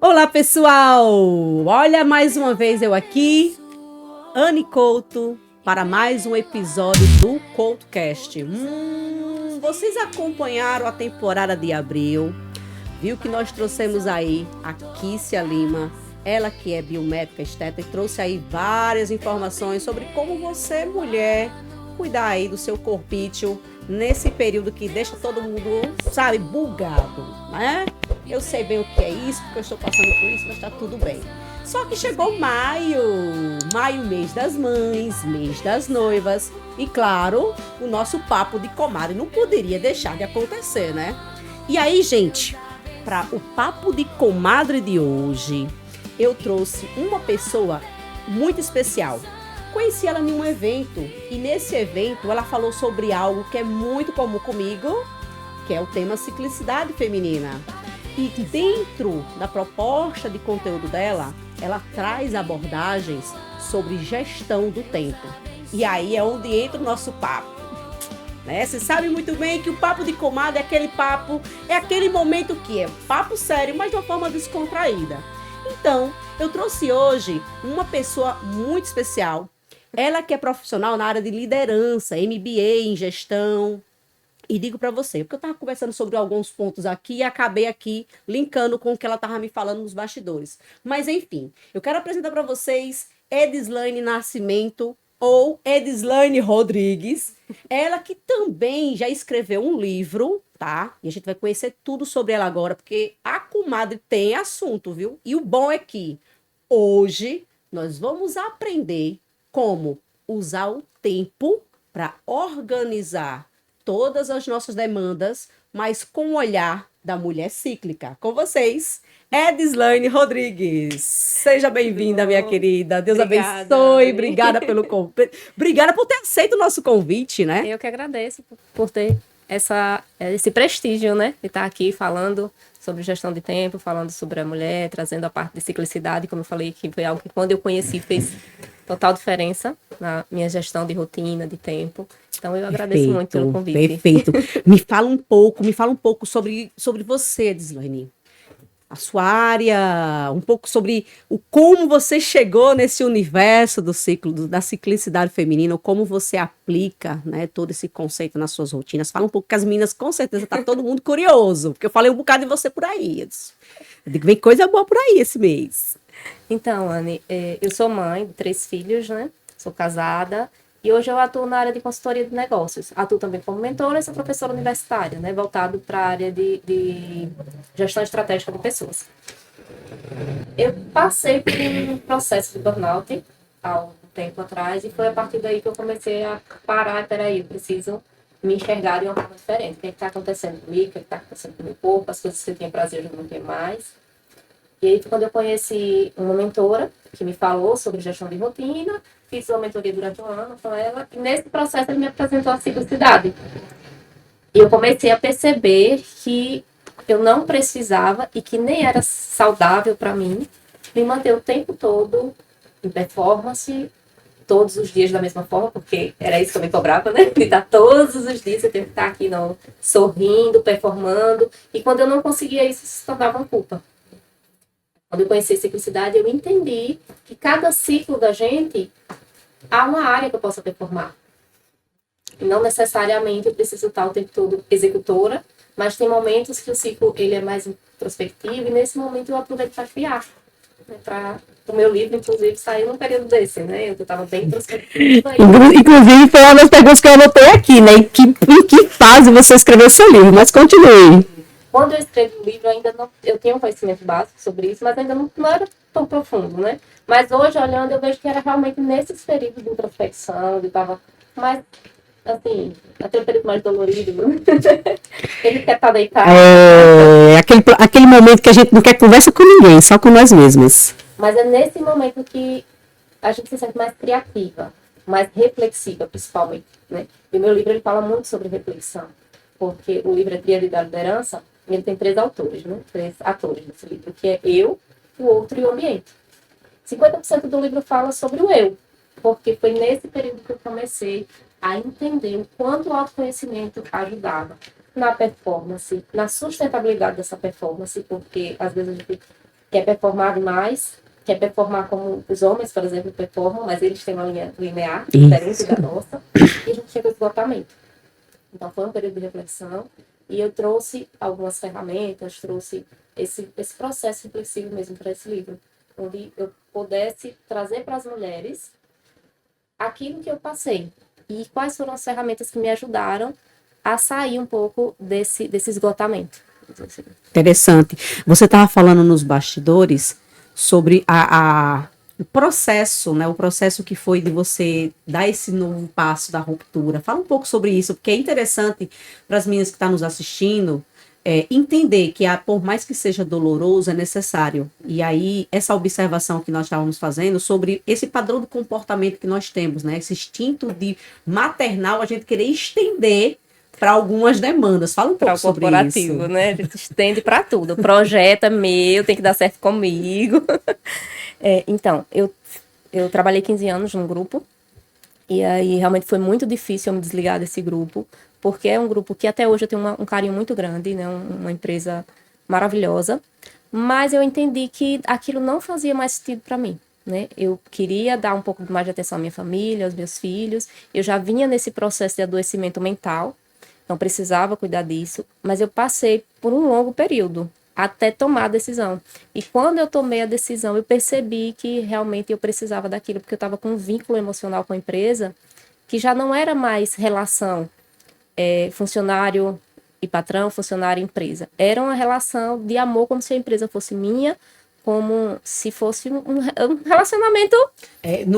Olá, pessoal! Olha, mais uma vez eu aqui, Anne Couto, para mais um episódio do CoutoCast. Vocês acompanharam a temporada de abril, viu que nós trouxemos aí a Kícia Lima, ela que é biomédica estética, e trouxe aí várias informações sobre como você, mulher, cuidar aí do seu corpício nesse período que deixa todo mundo, sabe, bugado, né? Eu sei bem o que é isso, porque eu estou passando por isso, mas tá tudo bem. Só que chegou maio, mês das mães, mês das noivas, e claro, o nosso papo de comadre não poderia deixar de acontecer, né? E aí, gente, para o papo de comadre de hoje, eu trouxe uma pessoa muito especial. Conheci ela em um evento, e nesse evento ela falou sobre algo que é muito comum comigo, que é o tema ciclicidade feminina. E dentro da proposta de conteúdo dela, ela traz abordagens sobre gestão do tempo. E aí é onde entra o nosso papo. Né? Você sabe muito bem que o papo de comadre é aquele papo, é aquele momento que é papo sério, mas de uma forma descontraída. Então, eu trouxe hoje uma pessoa muito especial. Ela que é profissional na área de liderança, MBA em gestão. E digo para você, porque eu estava conversando sobre alguns pontos aqui e acabei aqui linkando com o que ela estava me falando nos bastidores. Mas enfim, eu quero apresentar para vocês Edislaine Nascimento, ou Edislaine Rodrigues. Ela que também já escreveu um livro, tá? E a gente vai conhecer tudo sobre ela agora, porque a comadre tem assunto, viu? E o bom é que hoje nós vamos aprender como usar o tempo para organizar todas as nossas demandas, mas com o olhar da mulher cíclica. Com vocês, Edislaine Rodrigues. Seja bem-vinda, minha querida. Deus abençoe. Obrigada pelo convite. Obrigada por ter aceito o nosso convite, né? Eu que agradeço por ter esse prestígio, né? De estar aqui falando sobre gestão de tempo, falando sobre a mulher, trazendo a parte de ciclicidade, como eu falei, que foi algo que quando eu conheci fez total diferença na minha gestão de rotina, de tempo. Então eu agradeço muito pelo convite. Perfeito. Me fala um pouco sobre você, Edislaine. A sua área, um pouco sobre como você chegou nesse universo do ciclo, da ciclicidade feminina, como você aplica, né, todo esse conceito nas suas rotinas. Fala um pouco, que as meninas com certeza tá todo mundo curioso, porque eu falei um bocado de você por aí. Eu digo, vem coisa boa por aí esse mês. Então, Anne, eu sou mãe de 3 filhos, né? Sou casada. E hoje eu atuo na área de consultoria de negócios. Atuo também como mentora e sou professora universitária, né? Voltado para a área de gestão estratégica de pessoas. Eu passei por um processo de burnout há um tempo atrás e foi a partir daí que eu comecei a parar. Peraí, eu preciso me enxergar de uma forma diferente. O que está acontecendo comigo? O que está acontecendo com o meu corpo? As coisas que eu tinha prazer eu não tenho mais. E aí, quando eu conheci uma mentora que me falou sobre gestão de rotina, fiz uma mentoria durante um ano com ela, e nesse processo ele me apresentou a ciclicidade. E eu comecei a perceber que eu não precisava e que nem era saudável para mim me manter o tempo todo em performance, todos os dias da mesma forma, porque era isso que eu me cobrava, né? De estar todos os dias, eu tenho que estar aqui não, sorrindo, performando, e quando eu não conseguia isso, se tornava uma culpa. Quando eu conheci a ciclicidade, eu entendi que cada ciclo da gente há uma área que eu possa performar. E não necessariamente eu preciso estar o tempo todo executora, mas tem momentos que o ciclo ele é mais introspectivo e nesse momento eu aproveito para criar. Né, o meu livro, inclusive, saiu num período desse, né? Eu estava bem introspectiva. Inclusive, foi uma das perguntas que eu anotei aqui, né? Em que fase você escreveu seu livro? Mas continue. Quando eu escrevi o livro, ainda não, eu tinha um conhecimento básico sobre isso, mas ainda não era tão profundo, né? Mas hoje, olhando, eu vejo que era realmente nesses períodos de introspecção, eu estava mais, assim, aquele período mais dolorido, né? Ele quer estar deitado. Aquele momento que a gente não quer conversa com ninguém, só com nós mesmas. Mas é nesse momento que a gente se sente mais criativa, mais reflexiva, principalmente, né? E o meu livro, ele fala muito sobre reflexão, porque o livro é Tríade da Liderança. Ele tem 3 autores, né? 3 atores nesse livro, que é eu, o outro e o ambiente. 50% do livro fala sobre o eu, porque foi nesse período que eu comecei a entender o quanto o autoconhecimento ajudava na performance, na sustentabilidade dessa performance, porque às vezes a gente quer performar mais, quer performar como os homens, por exemplo, performam, mas eles têm uma linha linear diferente da nossa, e a gente chega ao esgotamento. Então, foi um período de reflexão, e eu trouxe algumas ferramentas, trouxe esse processo reflexivo mesmo para esse livro, onde eu pudesse trazer para as mulheres aquilo que eu passei, e quais foram as ferramentas que me ajudaram a sair um pouco desse esgotamento. Interessante. Você estava falando nos bastidores sobre o processo, né? O processo que foi de você dar esse novo passo da ruptura. Fala um pouco sobre isso, porque é interessante para as meninas que estão nos assistindo entender que, por mais que seja doloroso, é necessário. E aí, essa observação que nós estávamos fazendo sobre esse padrão de comportamento que nós temos, né? Esse instinto de maternal, a gente querer estender para algumas demandas. Fala um pouco sobre isso. Para o corporativo, né? A gente estende para tudo. O projeto é meu, tem que dar certo comigo. Então, eu trabalhei 15 anos num grupo, e aí realmente foi muito difícil eu me desligar desse grupo, porque é um grupo que até hoje eu tenho um carinho muito grande, né? Uma empresa maravilhosa, mas eu entendi que aquilo não fazia mais sentido para mim, né? Eu queria dar um pouco mais de atenção à minha família, aos meus filhos, eu já vinha nesse processo de adoecimento mental, então precisava cuidar disso, mas eu passei por um longo período até tomar a decisão. E quando eu tomei a decisão, eu percebi que realmente eu precisava daquilo, porque eu estava com um vínculo emocional com a empresa, que já não era mais relação funcionário e patrão, funcionário e empresa. Era uma relação de amor, como se a empresa fosse minha, como se fosse um relacionamento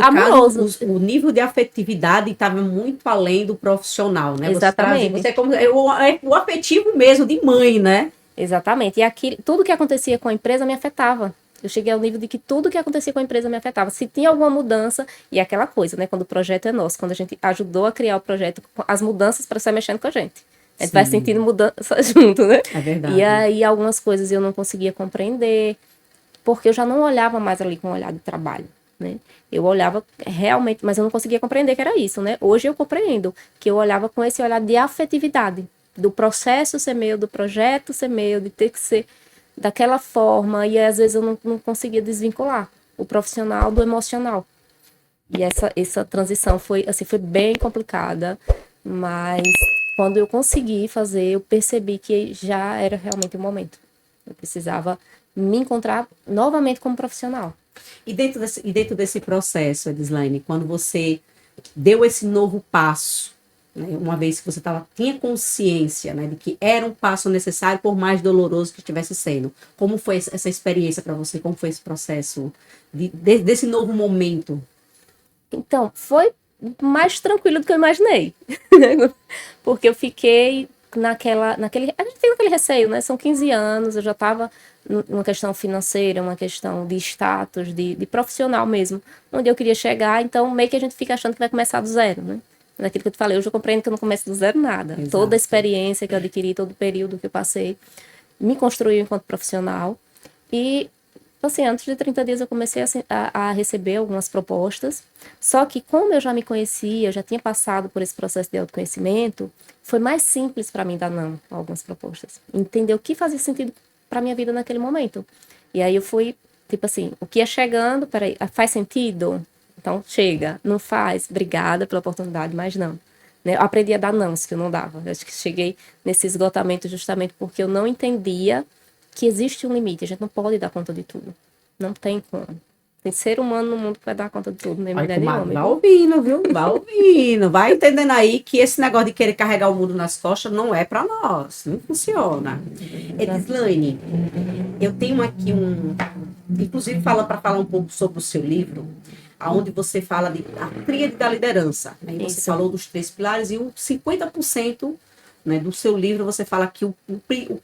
amoroso. Caso, o nível de afetividade estava muito além do profissional, né? Exatamente. Você é como o afetivo mesmo de mãe, né? Exatamente. E tudo que acontecia com a empresa me afetava. Eu cheguei ao nível de que tudo que acontecia com a empresa me afetava. Se tinha alguma mudança, e aquela coisa, né? Quando o projeto é nosso, quando a gente ajudou a criar o projeto, as mudanças para estar mexendo com a gente. A gente vai sentindo mudança junto, né? É verdade. E aí algumas coisas eu não conseguia compreender, porque eu já não olhava mais ali com um olhar de trabalho, né? Eu olhava realmente, mas eu não conseguia compreender que era isso, né? Hoje eu compreendo que eu olhava com esse olhar de afetividade, do processo ser meu, do projeto ser meu, de ter que ser daquela forma, e às vezes eu não conseguia desvincular o profissional do emocional. E essa transição foi bem complicada, mas quando eu consegui fazer, eu percebi que já era realmente o momento. Eu precisava me encontrar novamente como profissional. E dentro desse processo, Edislaine, quando você deu esse novo passo, né, uma vez que você tinha consciência, né, de que era um passo necessário, por mais doloroso que estivesse sendo. Como foi essa experiência para você? Como foi esse processo desse novo momento? Então, foi mais tranquilo do que eu imaginei. Porque eu fiquei naquele... A gente tem aquele receio, né? São 15 anos, eu já estava numa questão financeira, uma questão de status, de profissional mesmo, onde eu queria chegar, então meio que a gente fica achando que vai começar do zero, né? Daquilo que eu te falei, hoje eu compreendo que eu não começo do zero nada. Exato. Toda a experiência que eu adquiri, todo o período que eu passei, me construiu enquanto profissional. E, assim, antes de 30 dias eu comecei a receber algumas propostas. Só que como eu já me conhecia, eu já tinha passado por esse processo de autoconhecimento, foi mais simples para mim dar não a algumas propostas. Entender o que fazia sentido para minha vida naquele momento. E aí eu fui, tipo assim, o que ia chegando, peraí, faz sentido? Então, chega, não faz, obrigada pela oportunidade, mas não. Né? Eu aprendi a dar nãos que eu não dava. Eu acho que cheguei nesse esgotamento justamente porque eu não entendia que existe um limite. A gente não pode dar conta de tudo. Não tem como. Tem ser humano no mundo que vai dar conta de tudo, nem mulher nem homem. Vai ouvindo, viu? Vai ouvindo. Vai entendendo aí que esse negócio de querer carregar o mundo nas costas não é para nós. Não funciona. Edislaine, eu tenho aqui inclusive para falar um pouco sobre o seu livro, onde você fala de a tríade da liderança. Né? E você falou dos 3 pilares e 50%, né, do seu livro você fala que o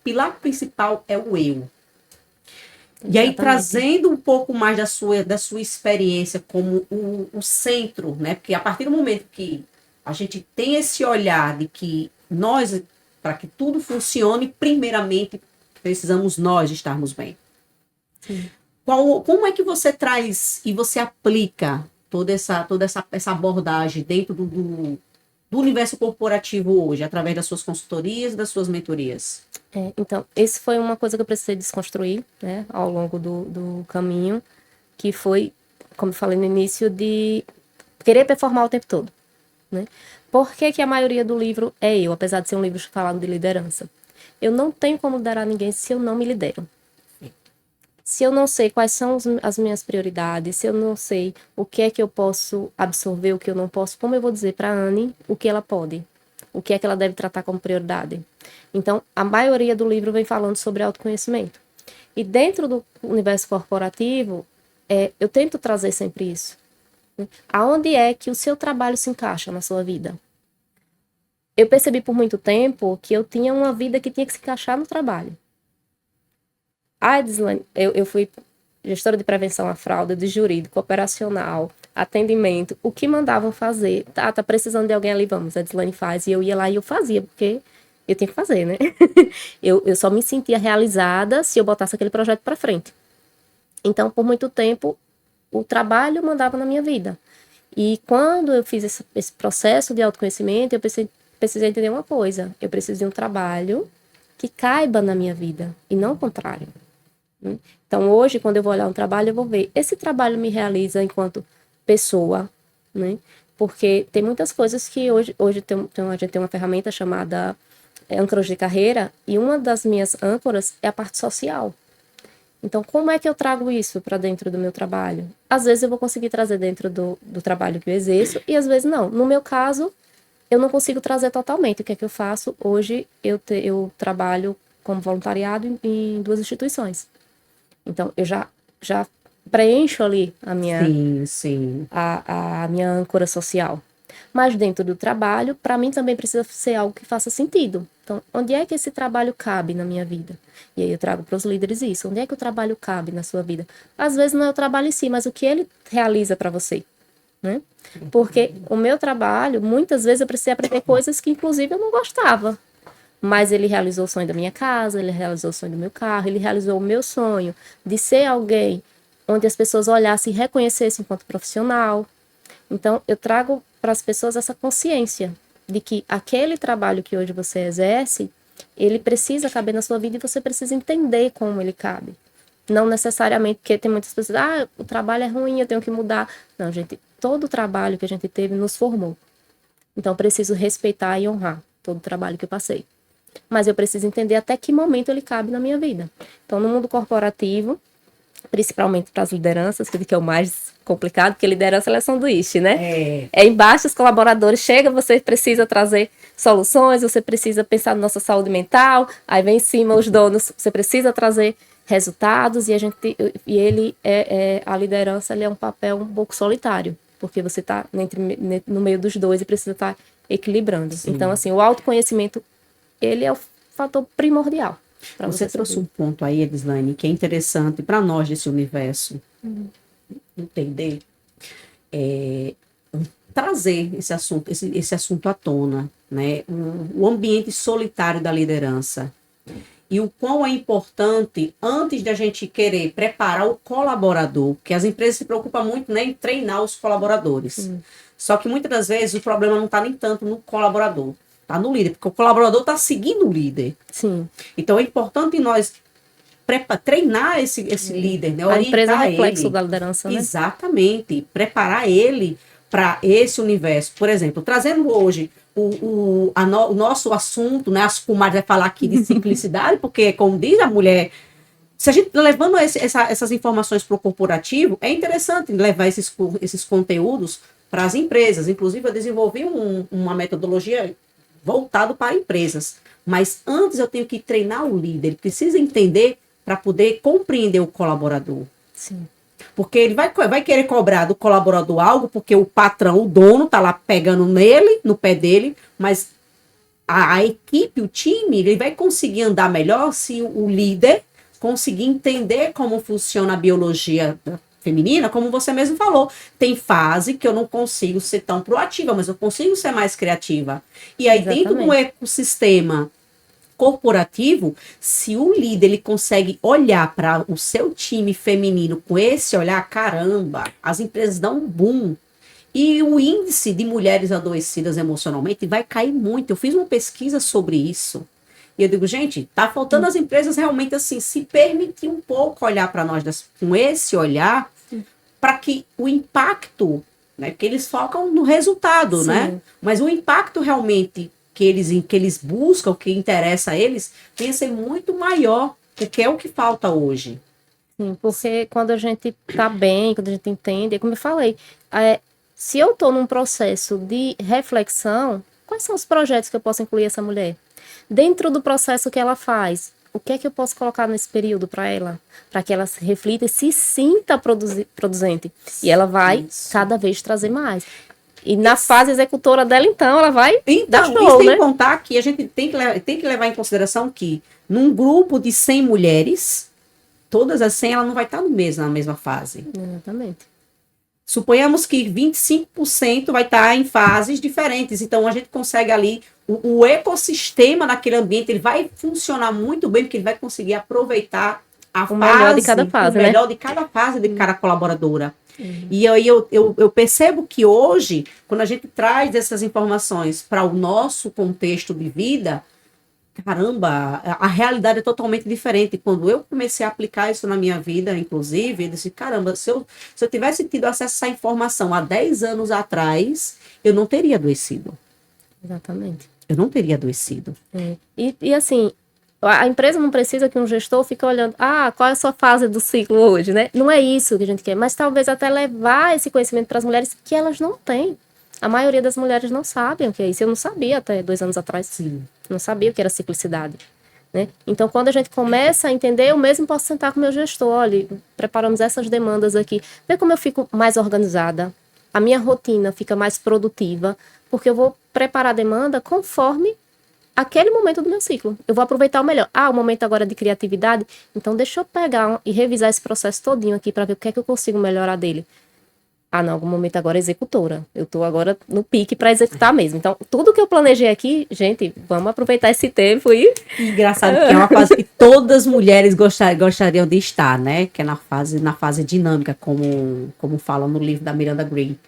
pilar principal é o eu. Exatamente. E aí, trazendo um pouco mais da sua experiência como o centro, né? Porque a partir do momento que a gente tem esse olhar de que nós, para que tudo funcione, primeiramente precisamos nós estarmos bem. Sim. Como é que você traz e você aplica toda essa abordagem dentro do universo corporativo hoje, através das suas consultorias e das suas mentorias? Então, esse foi uma coisa que eu precisei desconstruir, né, ao longo do caminho, que foi, como eu falei no início, de querer performar o tempo todo, né? Por que que a maioria do livro é eu, apesar de ser um livro falando de liderança? Eu não tenho como liderar ninguém se eu não me lidero. Se eu não sei quais são as minhas prioridades, se eu não sei o que é que eu posso absorver, o que eu não posso, como eu vou dizer para a Anne o que ela pode? O que é que ela deve tratar como prioridade? Então, a maioria do livro vem falando sobre autoconhecimento. E dentro do universo corporativo, eu tento trazer sempre isso. Aonde é que o seu trabalho se encaixa na sua vida? Eu percebi por muito tempo que eu tinha uma vida que tinha que se encaixar no trabalho. Edislane, eu fui gestora de prevenção à fraude, de jurídico, operacional, atendimento, o que mandavam fazer. Tá precisando de alguém ali, vamos, a Edislane faz. E eu ia lá e eu fazia, porque eu tinha que fazer, né? eu só me sentia realizada se eu botasse aquele projeto para frente. Então, por muito tempo, o trabalho mandava na minha vida. E quando eu fiz esse processo de autoconhecimento, eu precisei entender uma coisa. Eu preciso de um trabalho que caiba na minha vida, e não o contrário. Então, hoje, quando eu vou olhar um trabalho, eu vou ver, esse trabalho me realiza enquanto pessoa, né? Porque tem muitas coisas que hoje a gente tem uma ferramenta chamada âncoras de carreira, e uma das minhas âncoras é a parte social. Então, como é que eu trago isso para dentro do meu trabalho? Às vezes eu vou conseguir trazer dentro do trabalho que eu exerço, e às vezes não. No meu caso, eu não consigo trazer totalmente. O que é que eu faço? Hoje, eu trabalho como voluntariado em 2 instituições. Então, eu já preencho ali a minha, Sim. a minha âncora social. Mas dentro do trabalho, para mim também precisa ser algo que faça sentido. Então, onde é que esse trabalho cabe na minha vida? E aí eu trago para os líderes isso. Onde é que o trabalho cabe na sua vida? Às vezes não é o trabalho em si, mas o que ele realiza para você, né? Porque o meu trabalho, muitas vezes eu precisei aprender coisas que inclusive eu não gostava. Mas ele realizou o sonho da minha casa, ele realizou o sonho do meu carro, ele realizou o meu sonho de ser alguém onde as pessoas olhassem e reconhecessem enquanto profissional. Então, eu trago para as pessoas essa consciência de que aquele trabalho que hoje você exerce, ele precisa caber na sua vida e você precisa entender como ele cabe. Não necessariamente, porque tem muitas pessoas, o trabalho é ruim, eu tenho que mudar. Não, gente, todo o trabalho que a gente teve nos formou. Então, eu preciso respeitar e honrar todo o trabalho que eu passei. Mas eu preciso entender até que momento ele cabe na minha vida. Então, no mundo corporativo, principalmente para as lideranças, que é o mais complicado, porque liderança é sanduíche, né? É embaixo os colaboradores, chega, você precisa trazer soluções, você precisa pensar na nossa saúde mental, aí vem em cima os donos, você precisa trazer resultados, e a liderança ele é um papel um pouco solitário, porque você está no meio dos dois e precisa estar equilibrando. Sim. Então, assim, o autoconhecimento, ele é o fator primordial. Você trouxe um ponto aí, Edislane, que é interessante para nós desse universo entender, trazer esse assunto à tona, né? O ambiente solitário da liderança e o quão é importante, antes de a gente querer preparar o colaborador, porque as empresas se preocupam muito, né, em treinar os colaboradores. Só que muitas das vezes o problema não está nem tanto no colaborador, está no líder, porque o colaborador está seguindo o líder. Sim. Então é importante nós treinar esse líder, né? A empresa é reflexo da liderança, né? Exatamente, preparar ele para esse universo. Por exemplo, trazendo hoje o nosso assunto, né? As comadres vai falar aqui de simplicidade, porque, como diz a mulher, se a gente levando essas informações para o corporativo, é interessante levar esses conteúdos para as empresas. Inclusive, eu desenvolvi uma metodologia voltado para empresas. Mas antes eu tenho que treinar o líder, ele precisa entender para poder compreender o colaborador. Sim. Porque ele vai querer cobrar do colaborador algo, porque o patrão, o dono, está lá pegando nele, no pé dele, mas a equipe, o time, ele vai conseguir andar melhor se o líder conseguir entender como funciona a biologia feminina, como você mesmo falou. Tem fase que eu não consigo ser tão proativa, mas eu consigo ser mais criativa. E aí, exatamente, dentro de um ecossistema corporativo, se o líder ele consegue olhar para o seu time feminino com esse olhar, caramba, as empresas dão um boom. E o índice de mulheres adoecidas emocionalmente vai cair muito. Eu fiz uma pesquisa sobre isso. E eu digo, gente, tá faltando as empresas realmente assim se permitir um pouco olhar para nós com esse olhar, para que o impacto, né, porque eles focam no resultado, Sim. né? Mas o impacto realmente que eles buscam, o que interessa a eles, tem a ser muito maior, porque é o que falta hoje. Sim, porque quando a gente tá bem, quando a gente entende, é como eu falei, se eu tô num processo de reflexão, quais são os projetos que eu posso incluir essa mulher? Dentro do processo que ela faz, o que é que eu posso colocar nesse período para ela? Para que ela se reflita e se sinta produzente. E ela vai cada vez trazer mais. E na fase executora dela, então, ela vai dar Então, show, isso tem né? que contar que a gente tem que levar em consideração que num grupo de 100 mulheres, todas as 100 ela não vai estar na mesma fase. Exatamente. Suponhamos que 25% vai estar em fases diferentes. Então, a gente consegue ali, o ecossistema naquele ambiente, ele vai funcionar muito bem, porque ele vai conseguir aproveitar O melhor de cada fase, o né? melhor de cada fase de cada colaboradora. E aí eu percebo que hoje, quando a gente traz essas informações para o nosso contexto de vida, caramba, a realidade é totalmente diferente. Quando eu comecei a aplicar isso na minha vida, inclusive, eu disse, caramba, se eu tivesse tido acesso a essa informação há 10 anos atrás, eu não teria adoecido. Exatamente. Eu não teria adoecido. E assim, a empresa não precisa que um gestor fique olhando, qual é a sua fase do ciclo hoje, né? Não é isso que a gente quer, mas talvez até levar esse conhecimento para as mulheres que elas não têm. A maioria das mulheres não sabem o que é isso. Eu não sabia até 2 anos atrás. Sim. Não sabia o que era ciclicidade. Né? Então, quando a gente começa a entender, eu mesmo posso sentar com o meu gestor, olha, preparamos essas demandas aqui, ver como eu fico mais organizada, a minha rotina fica mais produtiva, porque eu vou preparar a demanda conforme aquele momento do meu ciclo. Eu vou aproveitar o melhor. O momento agora é de criatividade, então deixa eu pegar e revisar esse processo todinho aqui para ver o que é que eu consigo melhorar dele. Não, algum momento agora é executora. Eu tô agora no pique para executar mesmo. Então, tudo que eu planejei aqui, gente, vamos aproveitar esse tempo e... Engraçado que é uma fase que todas as mulheres gostariam de estar, né? Que é na fase dinâmica, como fala no livro da Miranda Green.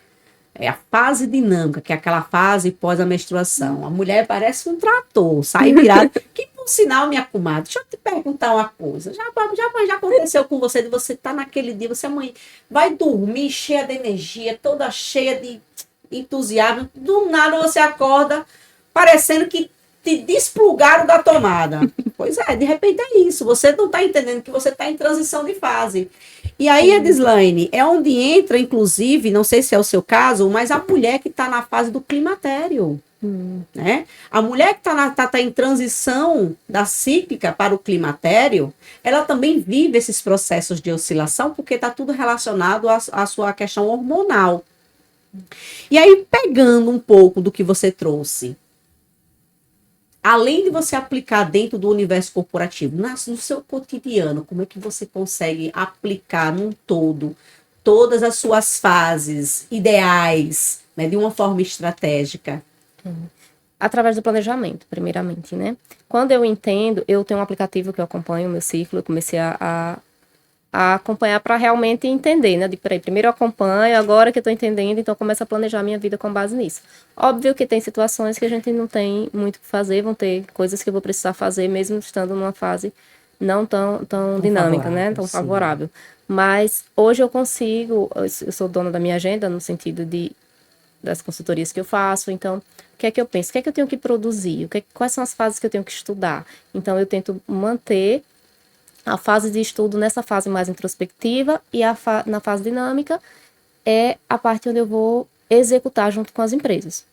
É a fase dinâmica, que é aquela fase pós a menstruação. A mulher parece um trator, sai virada. Que por sinal, minha comadre, deixa eu te perguntar uma coisa. Já aconteceu com você, de você estar naquele dia, você amanhã vai dormir cheia de energia, toda cheia de entusiasmo. Do nada você acorda parecendo que te desplugaram da tomada. Pois é, de repente é isso. Você não está entendendo que você está em transição de fase. E aí, Edislaine, é onde entra, inclusive, não sei se é o seu caso, mas a mulher que está na fase do climatério. Né? A mulher que está em transição da cíclica para o climatério, ela também vive esses processos de oscilação, porque está tudo relacionado à sua questão hormonal. E aí, pegando um pouco do que você trouxe, além de você aplicar dentro do universo corporativo, no seu cotidiano, como é que você consegue aplicar num todo todas as suas fases ideais, né, de uma forma estratégica? Através do planejamento, primeiramente, né? Quando eu entendo, eu tenho um aplicativo que eu acompanho o meu ciclo, eu comecei a acompanhar para realmente entender, né? Peraí, primeiro eu acompanho, agora que eu estou entendendo, então eu começo a planejar minha vida com base nisso. Óbvio que tem situações que a gente não tem muito o que fazer, vão ter coisas que eu vou precisar fazer, mesmo estando numa fase não tão dinâmica, né? Tão favorável. Mas hoje eu consigo, eu sou dona da minha agenda, no sentido das consultorias que eu faço, então, o que é que eu penso? O que é que eu tenho que produzir? Quais são as fases que eu tenho que estudar? Então, eu tento manter a fase de estudo nessa fase mais introspectiva e na fase dinâmica é a parte onde eu vou executar junto com as empresas.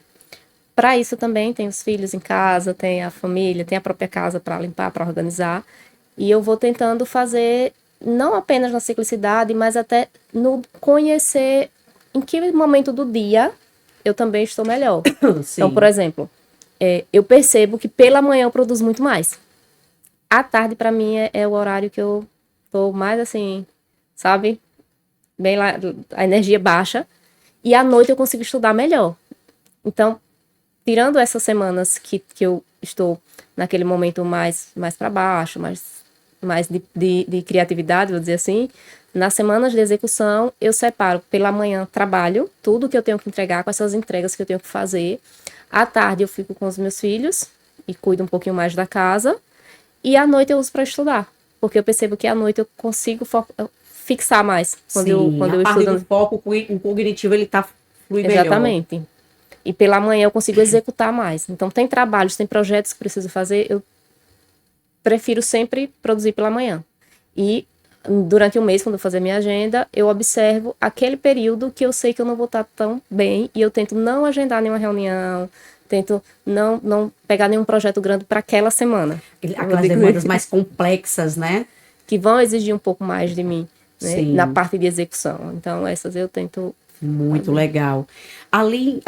Para isso também tem os filhos em casa, tem a família, tem a própria casa para limpar, para organizar. E eu vou tentando fazer não apenas na ciclicidade, mas até no conhecer em que momento do dia eu também estou melhor. Sim. Então, por exemplo, eu percebo que pela manhã eu produzo muito mais. À tarde, para mim, é o horário que eu tô mais assim, sabe? Bem lá, a energia baixa. E à noite eu consigo estudar melhor. Então, tirando essas semanas que eu estou naquele momento mais para baixo, mais de criatividade, vou dizer assim, nas semanas de execução, eu separo pela manhã, trabalho, tudo que eu tenho que entregar, quais são as entregas que eu tenho que fazer. À tarde, eu fico com os meus filhos, e cuido um pouquinho mais da casa. E à noite eu uso para estudar, porque eu percebo que à noite eu consigo fixar mais Sim, quando a eu parte do estudo. foco, o cognitivo, ele tá flui melhor. Exatamente. E pela manhã eu consigo executar mais. Então, tem trabalhos, tem projetos que preciso fazer, eu prefiro sempre produzir pela manhã. E durante o mês, quando eu fazer minha agenda, eu observo aquele período que eu sei que eu não vou estar tão bem e eu tento não agendar nenhuma reunião, tento não pegar nenhum projeto grande para aquela semana. Aquelas demandas mais complexas, né? Que vão exigir um pouco mais de mim, né, na Sim, parte de execução. Então, essas eu tento muito fazer. legal. Além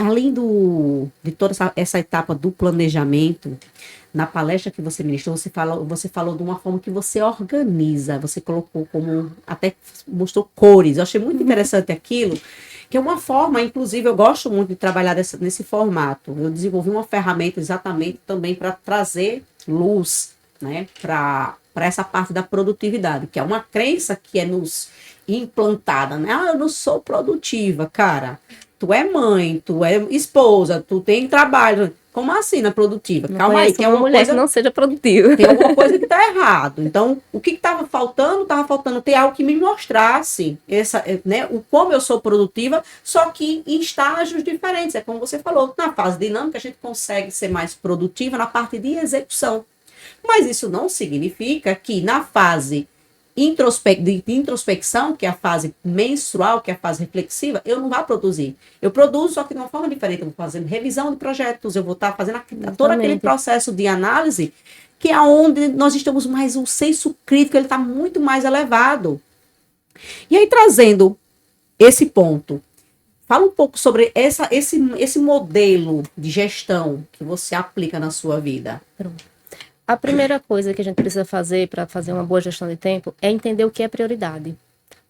de toda essa etapa do planejamento, na palestra que você ministrou, você falou de uma forma que você organiza, você colocou como, até mostrou cores. Eu achei muito interessante aquilo, que é uma forma, inclusive, eu gosto muito de trabalhar nesse formato. Eu desenvolvi uma ferramenta exatamente também para trazer luz, né, para essa parte da produtividade, que é uma crença que é nos implantada, né? Ah, eu não sou produtiva, cara. Tu é mãe, tu é esposa, tu tem trabalho. Como assim não é produtiva? Não Calma aí, conheço uma mulher que não seja produtiva. tem alguma coisa que tá errado. Então, o que estava faltando? Tava faltando ter algo que me mostrasse né, o como eu sou produtiva, só que em estágios diferentes. É como você falou, na fase dinâmica a gente consegue ser mais produtiva na parte de execução. Mas isso não significa que na fase de introspecção, que é a fase menstrual, que é a fase reflexiva, eu não vou produzir. Eu produzo, só que de uma forma diferente. Eu vou fazendo revisão de projetos, eu vou estar fazendo todo aquele processo de análise, que é onde nós estamos mais, o senso crítico, ele está muito mais elevado. E aí, trazendo esse ponto, fala um pouco sobre esse modelo de gestão que você aplica na sua vida. Pronto. A primeira coisa que a gente precisa fazer para fazer uma boa gestão de tempo é entender o que é prioridade.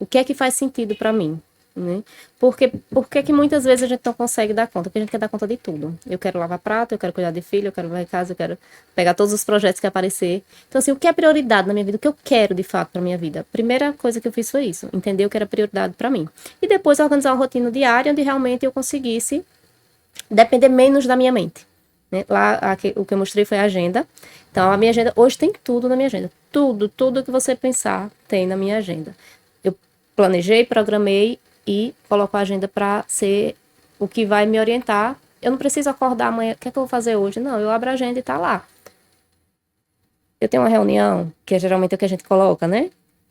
O que é que faz sentido para mim, né? Por que muitas vezes a gente não consegue dar conta? Porque a gente quer dar conta de tudo. Eu quero lavar prato, eu quero cuidar de filho, eu quero varrer casa, eu quero pegar todos os projetos que aparecer. Então, assim, o que é prioridade na minha vida? O que eu quero, de fato, para minha vida? A primeira coisa que eu fiz foi isso. Entender o que era prioridade para mim. E depois organizar uma rotina diária onde realmente eu conseguisse depender menos da minha mente. Né? Lá, o que eu mostrei foi a agenda. Então, a minha agenda, hoje tem tudo na minha agenda. Tudo que você pensar tem na minha agenda. Eu planejei, programei e coloco a agenda para ser o que vai me orientar. Eu não preciso acordar amanhã, o que é que eu vou fazer hoje? Não, eu abro a agenda e tá lá. Eu tenho uma reunião, que é geralmente o que a gente coloca, né?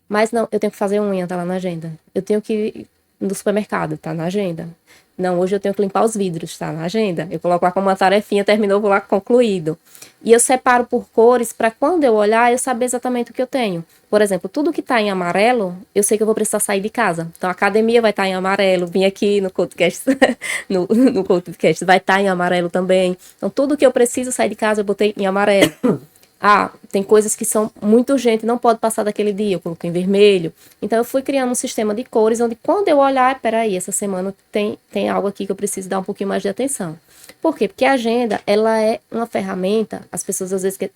Mas não, eu tenho que fazer unha, tá lá na agenda. Eu tenho que ir no supermercado, tá na agenda. Não, hoje eu tenho que limpar os vidros, tá na agenda. Eu coloco lá como uma tarefinha, terminou, vou lá concluído. E eu separo por cores para quando eu olhar, eu saber exatamente o que eu tenho. Por exemplo, tudo que tá em amarelo, eu sei que eu vou precisar sair de casa. Então, a academia vai estar em amarelo, vim aqui no podcast, no podcast vai estar em amarelo também. Então, tudo que eu preciso sair de casa, eu botei em amarelo. Ah, tem coisas que são muito urgentes, não pode passar daquele dia, eu coloquei em vermelho. Então, eu fui criando um sistema de cores, onde quando eu olhar, peraí, essa semana tem algo aqui que eu preciso dar um pouquinho mais de atenção. Por quê? Porque a agenda, ela é uma ferramenta, as pessoas às vezes querem,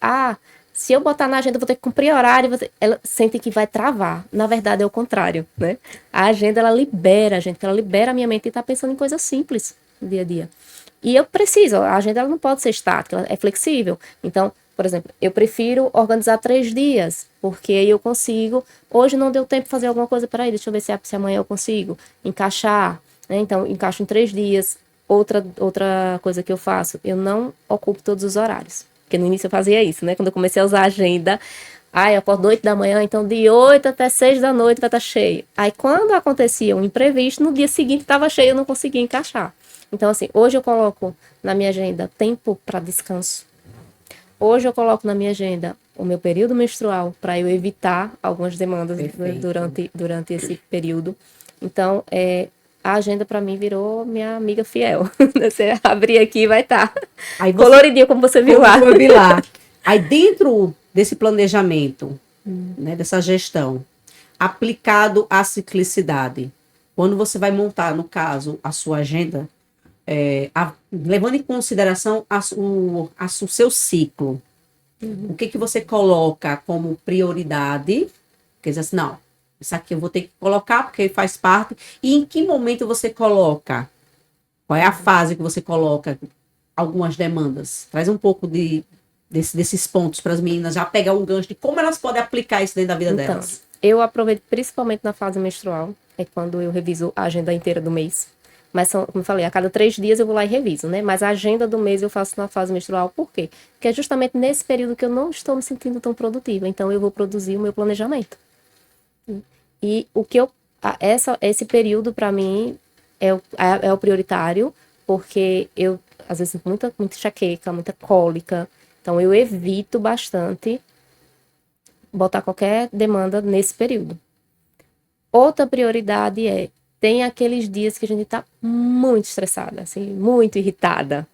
se eu botar na agenda, eu vou ter que cumprir horário, ela sente que vai travar. Na verdade, é o contrário, né? A agenda, ela libera a gente, ela libera a minha mente e tá pensando em coisas simples no dia a dia. E eu preciso, a agenda ela não pode ser estática, ela é flexível. Então, por exemplo, eu prefiro organizar 3 dias, porque aí eu consigo. Hoje não deu tempo de fazer alguma coisa, peraí, deixa eu ver se amanhã eu consigo encaixar, né? Então, encaixo em 3 dias. Outra coisa que eu faço, eu não ocupo todos os horários. Porque no início eu fazia isso, né? Quando eu comecei a usar a agenda, eu acordo 8 da manhã, então de 8 até 6 da noite vai estar cheio. Aí quando acontecia um imprevisto, no dia seguinte estava cheio, eu não conseguia encaixar. Então, assim, hoje eu coloco na minha agenda tempo para descanso. Hoje eu coloco na minha agenda o meu período menstrual para eu evitar algumas demandas durante esse período. Então, a agenda para mim virou minha amiga fiel. Você abrir aqui vai estar coloridinho, como você viu lá. Eu vi lá. Aí dentro desse planejamento, né, dessa gestão, aplicado à ciclicidade, quando você vai montar, no caso, a sua agenda, levando em consideração o seu ciclo, o que você coloca como prioridade? Quer dizer assim, não, isso aqui eu vou ter que colocar porque faz parte. E em que momento você coloca? Qual é a fase que você coloca algumas demandas? Traz um pouco desses pontos para as meninas já pegar um gancho de como elas podem aplicar isso dentro da vida delas? Eu aproveito principalmente na fase menstrual, é quando eu reviso a agenda inteira do mês. Mas, como eu falei, a cada 3 dias eu vou lá e reviso, né? Mas a agenda do mês eu faço na fase menstrual. Por quê? Porque é justamente nesse período que eu não estou me sentindo tão produtiva. Então, eu vou produzir o meu planejamento. E o que esse período, para mim, é o prioritário, porque eu, às vezes, muita enxaqueca, muita cólica. Então, eu evito bastante botar qualquer demanda nesse período. Outra prioridade tem aqueles dias que a gente tá muito estressada, assim, muito irritada.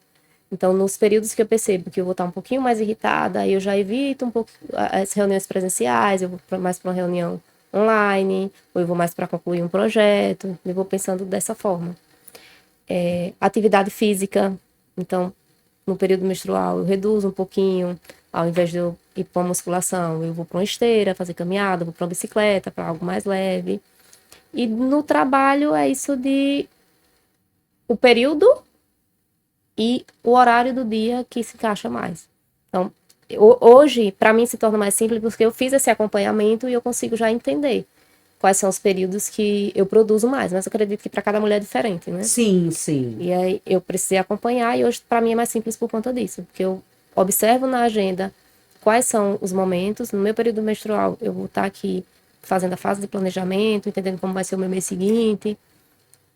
Então, nos períodos que eu percebo que eu vou estar um pouquinho mais irritada, aí eu já evito um pouco as reuniões presenciais, eu vou mais para uma reunião online, ou eu vou mais para concluir um projeto, eu vou pensando dessa forma. Atividade física, então, no período menstrual, eu reduzo um pouquinho, ao invés de eu ir para uma musculação, eu vou para uma esteira, fazer caminhada, vou para uma bicicleta, para algo mais leve. E no trabalho é isso de o período e o horário do dia que se encaixa mais. Então, hoje, para mim, se torna mais simples porque eu fiz esse acompanhamento e eu consigo já entender quais são os períodos que eu produzo mais. Mas eu acredito que para cada mulher é diferente, né? Sim, sim. E aí eu precisei acompanhar e hoje, para mim, é mais simples por conta disso. Porque eu observo na agenda quais são os momentos. No meu período menstrual, eu vou estar aqui fazendo a fase de planejamento, entendendo como vai ser o meu mês seguinte.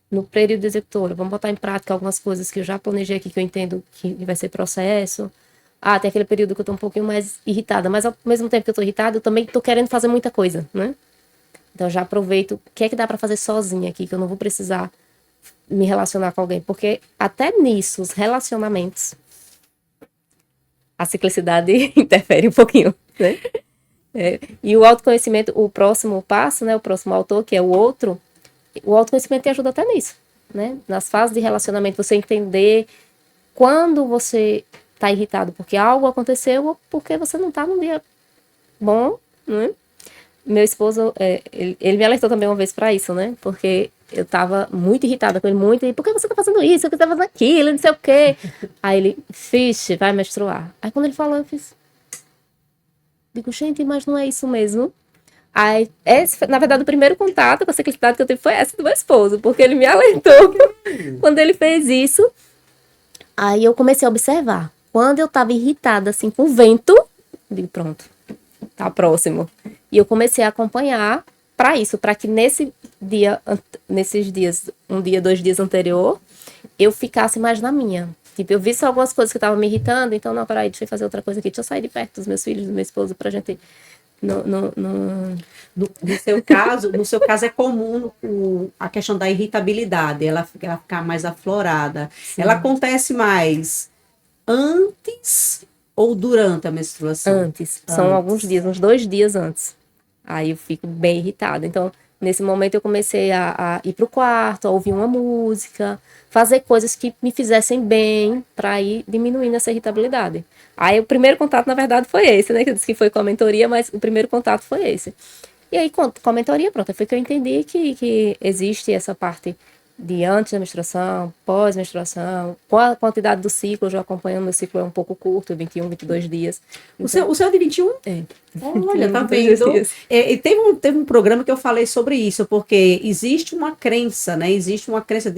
No período executor, vamos botar em prática algumas coisas que eu já planejei aqui, que eu entendo que vai ser processo. Tem aquele período que eu tô um pouquinho mais irritada, mas ao mesmo tempo que eu tô irritada, eu também tô querendo fazer muita coisa, né? Então, eu já aproveito o que é que dá para fazer sozinha aqui, que eu não vou precisar me relacionar com alguém. Porque até nisso, os relacionamentos, a ciclicidade interfere um pouquinho, né? E o autoconhecimento, o próximo passo, né? O próximo autor, que é o outro, o autoconhecimento te ajuda até nisso, né? Nas fases de relacionamento, você entender quando você tá irritado porque algo aconteceu ou porque você não tá num dia bom, né? Meu esposo, ele me alertou também uma vez pra isso, né? Porque eu tava muito irritada com ele, e por que você tá fazendo isso? Por que você tá fazendo aquilo? Não sei o quê. Aí ele, Fish, vai menstruar. Aí quando ele falou, eu fiz... Digo, gente, mas não é isso mesmo? Aí, na verdade, o primeiro contato com a ciclicidade que eu tive foi essa do meu esposo, porque ele me alertou quando ele fez isso. Aí eu comecei a observar. Quando eu tava irritada, assim, com o vento, eu digo, pronto, tá próximo. E eu comecei a acompanhar para isso, para que nesses dias, 2 dias anterior, eu ficasse mais na minha. Tipo, eu vi só algumas coisas que estavam me irritando, então, não, peraí, deixa eu fazer outra coisa aqui, deixa eu sair de perto dos meus filhos, do meu esposo, pra gente... No seu caso é comum a questão da irritabilidade, ela ficar mais aflorada. Sim. Ela acontece mais antes ou durante a menstruação? Antes. São alguns dias, uns 2 dias antes. Aí eu fico bem irritada. Então, nesse momento eu comecei a ir pro quarto, a ouvir uma música, fazer coisas que me fizessem bem para ir diminuindo essa irritabilidade. Aí o primeiro contato, na verdade, foi esse, né? Que eu disse que foi com a mentoria, mas o primeiro contato foi esse. E aí, com a mentoria, pronto, foi que eu entendi que existe essa parte de antes da menstruação, pós-menstruação, com a quantidade do ciclo, eu já acompanhando, meu ciclo é um pouco curto, 21, 22 dias. Então, o seu é de 21? É. Olha, tá vendo? E teve um programa que eu falei sobre isso, porque existe uma crença, né? Existe uma crença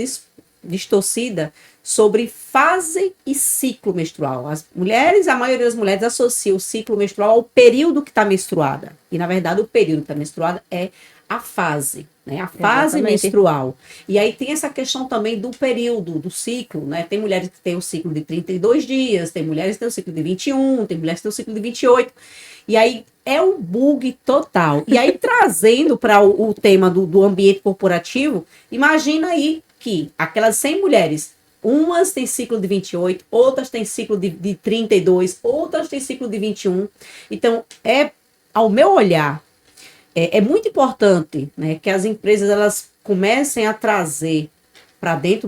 distorcida sobre fase e ciclo menstrual. A maioria das mulheres associa o ciclo menstrual ao período que está menstruada. E, na verdade, o período que está menstruada é a fase, né? A fase Exatamente. Menstrual. E aí tem essa questão também do período, do ciclo, né? Tem mulheres que têm o ciclo de 32 dias, tem mulheres que têm o ciclo de 21, tem mulheres que têm o ciclo de 28. E aí é um bug total. E aí, trazendo para o tema do ambiente corporativo, imagina aí que aquelas 100 mulheres, umas têm ciclo de 28, outras têm ciclo de 32, outras têm ciclo de 21. Então, ao meu olhar, é muito importante, né, que as empresas elas comecem a trazer para dentro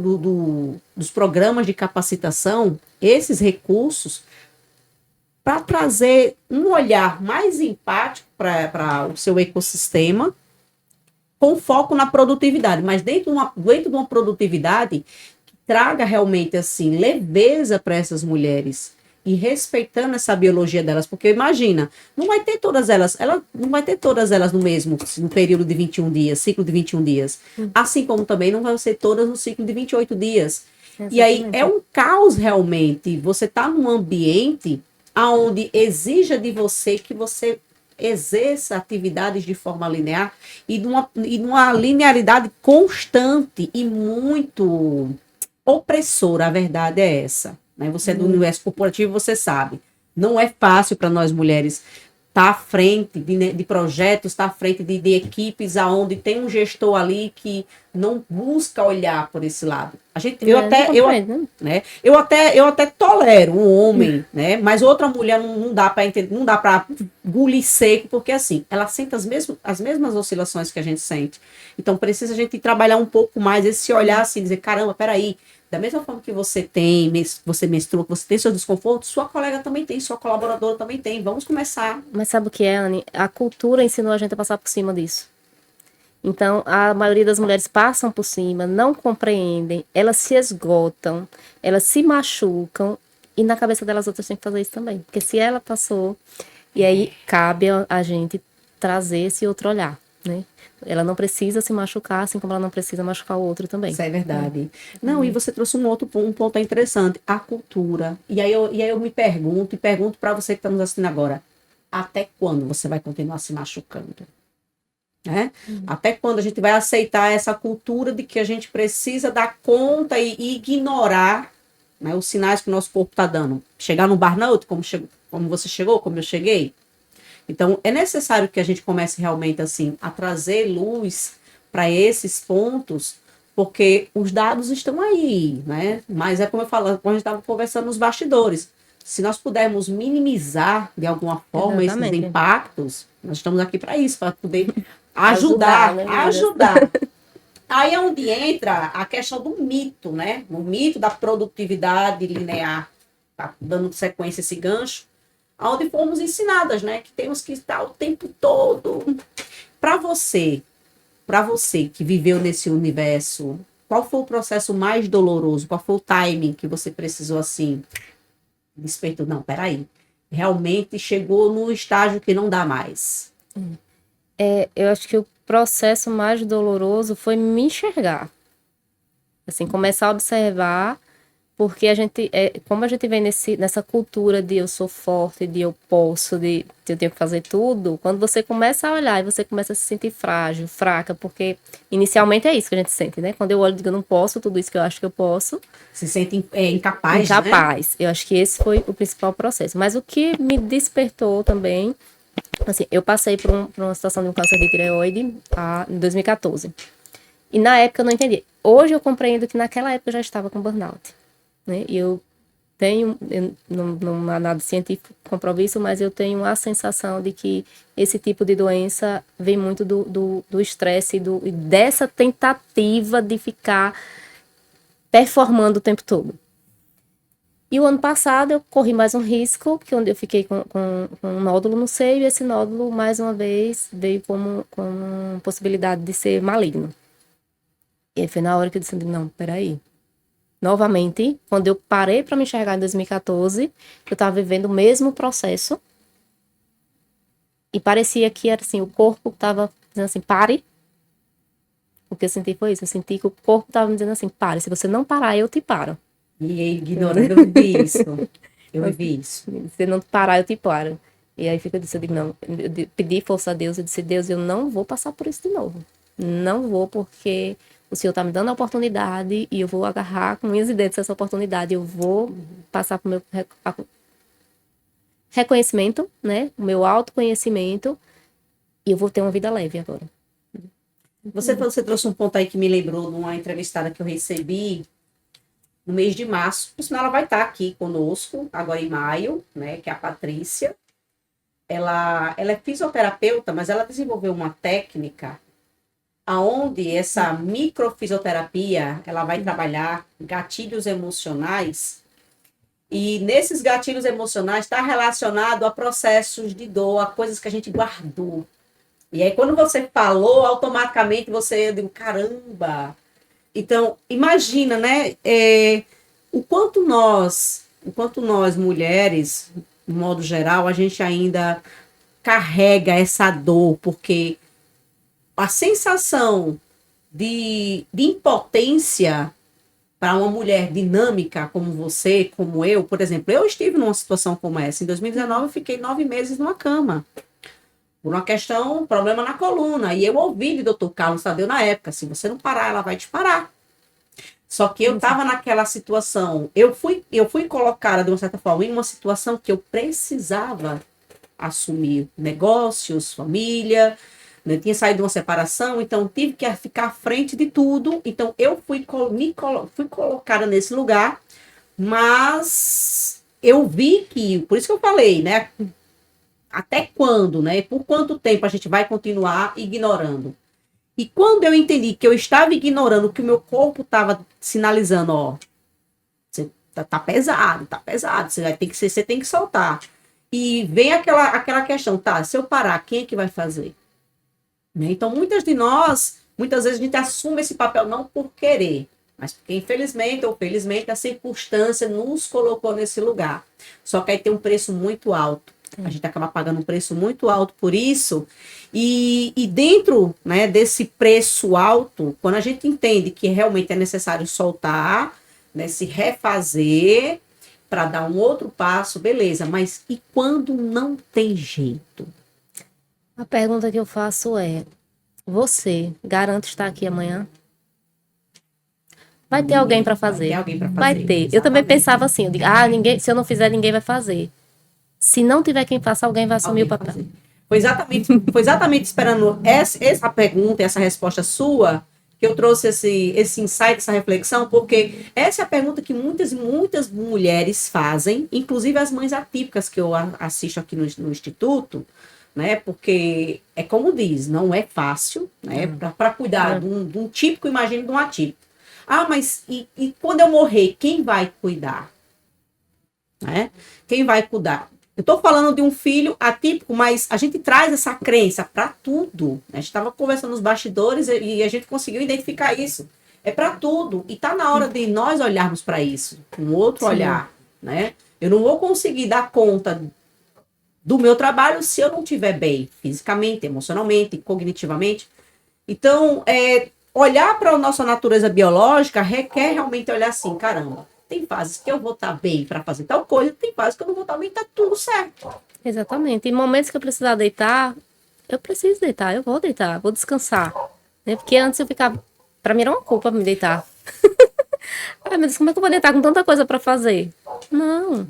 dos programas de capacitação esses recursos para trazer um olhar mais empático para o seu ecossistema, com foco na produtividade, mas dentro de uma produtividade que traga realmente assim leveza para essas mulheres e respeitando essa biologia delas, porque imagina, não vai ter todas elas, ela não vai ter todas elas no período de 21 dias, ciclo de 21 dias. Assim como também não vão ser todas no ciclo de 28 dias. Exatamente. E aí é um caos realmente. Você está num ambiente onde exija de você que você exerça atividades de forma linear e numa linearidade constante e muito opressora, a verdade é essa. Né? Você é do universo corporativo, você sabe. Não é fácil para nós mulheres estar à frente de projetos, estar à frente de equipes aonde tem um gestor ali que não busca olhar por esse lado. Eu até tolero um homem, né? Mas outra mulher não dá para entender, não dá para engolir seco, porque assim, ela sente as mesmas oscilações que a gente sente. Então precisa a gente trabalhar um pouco mais esse olhar assim, dizer, caramba, peraí, da mesma forma que você menstrua, que você tem seus desconfortos, sua colega também tem, sua colaboradora também tem. Vamos começar. Mas sabe o que é, Anne? A cultura ensinou a gente a passar por cima disso. Então, a maioria das mulheres passam por cima, não compreendem, elas se esgotam, elas se machucam, e na cabeça delas outras têm que fazer isso também. Porque se ela passou, e aí cabe a gente trazer esse outro olhar, né? Ela não precisa se machucar, assim como ela não precisa machucar o outro também. Isso é verdade. Não, e você trouxe um ponto interessante, a cultura. E aí eu me pergunto, e pergunto para você que está nos assistindo agora, até quando você vai continuar se machucando? Né? Até quando a gente vai aceitar essa cultura de que a gente precisa dar conta e ignorar, né, os sinais que o nosso corpo está dando? Chegar no burnout, como você chegou, como eu cheguei? Então, é necessário que a gente comece realmente assim a trazer luz para esses pontos, porque os dados estão aí, né? Mas é como eu falo, quando a gente estava conversando nos bastidores, se nós pudermos minimizar de alguma forma esses impactos, nós estamos aqui para isso, para poder ajudar. Aí é onde entra a questão do mito, né? O mito da produtividade linear, tá dando sequência esse gancho, onde fomos ensinadas, né? Que temos que estar o tempo todo. Para você que viveu nesse universo, qual foi o processo mais doloroso? Qual foi o timing que você precisou assim? Despertou, não, peraí. Realmente chegou no estágio que não dá mais. Eu acho que o processo mais doloroso foi me enxergar. Assim, começar a observar, porque como a gente vem nessa cultura de eu sou forte, de eu posso, de eu tenho que fazer tudo, quando você começa a olhar e você começa a se sentir frágil, fraca, porque inicialmente é isso que a gente sente, né? Quando eu olho e digo, eu não posso tudo isso que eu acho que eu posso. Se sente incapaz, Incapaz. Né? Eu acho que esse foi o principal processo. Mas o que me despertou também, assim, eu passei por uma situação de um câncer de tireoide em 2014. E na época eu não entendi. Hoje eu compreendo que naquela época eu já estava com burnout. Né? E não há nada científico que comprove isso, mas eu tenho a sensação de que esse tipo de doença vem muito do estresse e dessa tentativa de ficar performando o tempo todo. E o ano passado eu corri mais um risco, que onde eu fiquei com um nódulo no seio, e esse nódulo, mais uma vez, veio como possibilidade de ser maligno. E aí foi na hora que eu disse, não, peraí. Novamente, quando eu parei para me enxergar em 2014, eu estava vivendo o mesmo processo. E parecia que era assim, o corpo estava dizendo assim, pare. O que eu senti foi isso, eu senti que o corpo estava me dizendo assim, pare, se você não parar, eu te paro. E ignorando, eu vivi isso. Eu vivi isso. Se não parar, eu te paro. E aí eu digo, não, eu pedi força a Deus, eu disse, Deus, eu não vou passar por isso de novo. Não vou, porque o Senhor está me dando a oportunidade e eu vou agarrar com unhas e dentes essa oportunidade. Eu vou passar para o meu reconhecimento, né? O meu autoconhecimento, e eu vou ter uma vida leve agora. Você trouxe um ponto aí que me lembrou de uma entrevistada que eu recebi no mês de março. Por sinal, ela vai estar aqui conosco, agora em maio, né? Que é a Patrícia. Ela é fisioterapeuta, mas ela desenvolveu uma técnica aonde essa microfisioterapia, ela vai trabalhar gatilhos emocionais, e nesses gatilhos emocionais está relacionado a processos de dor, a coisas que a gente guardou. E aí quando você falou, automaticamente você deu, caramba! Então, imagina, né, o quanto nós enquanto nós, mulheres, de modo geral, a gente ainda carrega essa dor, porque a sensação de impotência para uma mulher dinâmica como você, como eu, por exemplo, eu estive numa situação como essa. Em 2019, eu fiquei 9 meses numa cama, por uma questão, problema na coluna. E eu ouvi de doutor Carlos Tadeu na época, se você não parar, ela vai te parar. Só que eu estava naquela situação, eu fui colocada, de uma certa forma, em uma situação que eu precisava assumir negócios, família, né? Tinha saído de uma separação, então tive que ficar à frente de tudo. Então eu fui colocada nesse lugar, mas eu vi que, por isso que eu falei, né? Até quando, né? Por quanto tempo a gente vai continuar ignorando? E quando eu entendi que eu estava ignorando, que o meu corpo estava sinalizando, ó, você tá pesado, você tem que soltar. E vem aquela questão, tá, se eu parar, quem é que vai fazer? Né? Então, muitas vezes a gente assume esse papel não por querer, mas porque infelizmente ou felizmente a circunstância nos colocou nesse lugar. Só que aí tem um preço muito alto. A gente acaba pagando um preço muito alto por isso. E dentro, né, desse preço alto, quando a gente entende que realmente é necessário soltar, né, se refazer para dar um outro passo, beleza. Mas e quando não tem jeito? A pergunta que eu faço é: você garante estar aqui amanhã? Vai ter alguém para fazer. Vai ter alguém para fazer. Vai ter. Exatamente. Eu também pensava assim, eu digo, se eu não fizer, ninguém vai fazer. Se não tiver quem faça, alguém vai assumir o papel. Foi exatamente esperando essa pergunta, essa resposta sua, que eu trouxe esse insight, essa reflexão, porque essa é a pergunta que muitas mulheres fazem, inclusive as mães atípicas que eu assisto aqui no Instituto, né? Porque é como diz, não é fácil, né? Para cuidar de um típico, imagine de um atípico. Ah, mas e quando eu morrer, quem vai cuidar? Né? Quem vai cuidar? Eu estou falando de um filho atípico, mas a gente traz essa crença para tudo. A gente estava conversando nos bastidores e a gente conseguiu identificar isso. É para tudo. E está na hora de nós olharmos para isso, com um outro olhar. Né? Eu não vou conseguir dar conta do meu trabalho se eu não estiver bem, fisicamente, emocionalmente, cognitivamente. Então, olhar para a nossa natureza biológica requer realmente olhar assim, caramba. Tem fases que eu vou estar bem para fazer tal coisa, tem fases que eu não vou estar bem, tá tudo certo. Exatamente. Em momentos que eu precisar deitar, eu preciso deitar, eu vou deitar, vou descansar. Né? Porque antes eu ficava, para mim era uma culpa me deitar. Ai, mas como é que eu vou deitar com tanta coisa para fazer? Não.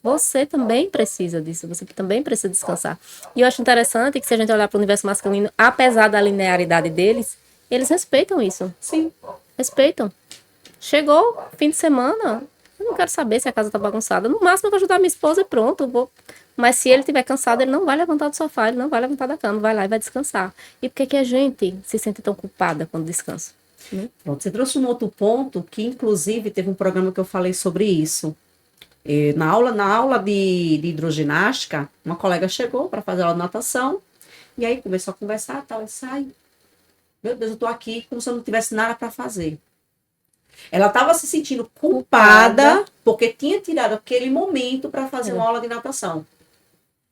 Você também precisa disso, você também precisa descansar. E eu acho interessante que se a gente olhar para o universo masculino, apesar da linearidade deles, eles respeitam isso. Sim. Respeitam. Chegou fim de semana, eu não quero saber se a casa tá bagunçada. No máximo eu vou ajudar minha esposa e pronto. Mas se ele estiver cansado, ele não vai levantar do sofá, ele não vai levantar da cama, vai lá e vai descansar. E por que a gente se sente tão culpada quando descansa? Né? Pronto, você trouxe um outro ponto que, inclusive, teve um programa que eu falei sobre isso. Na aula de hidroginástica, uma colega chegou para fazer aula de natação e aí começou a conversar, tal, e sai. Meu Deus, eu tô aqui como se eu não tivesse nada para fazer. Ela estava se sentindo culpada porque tinha tirado aquele momento para fazer uma aula de natação.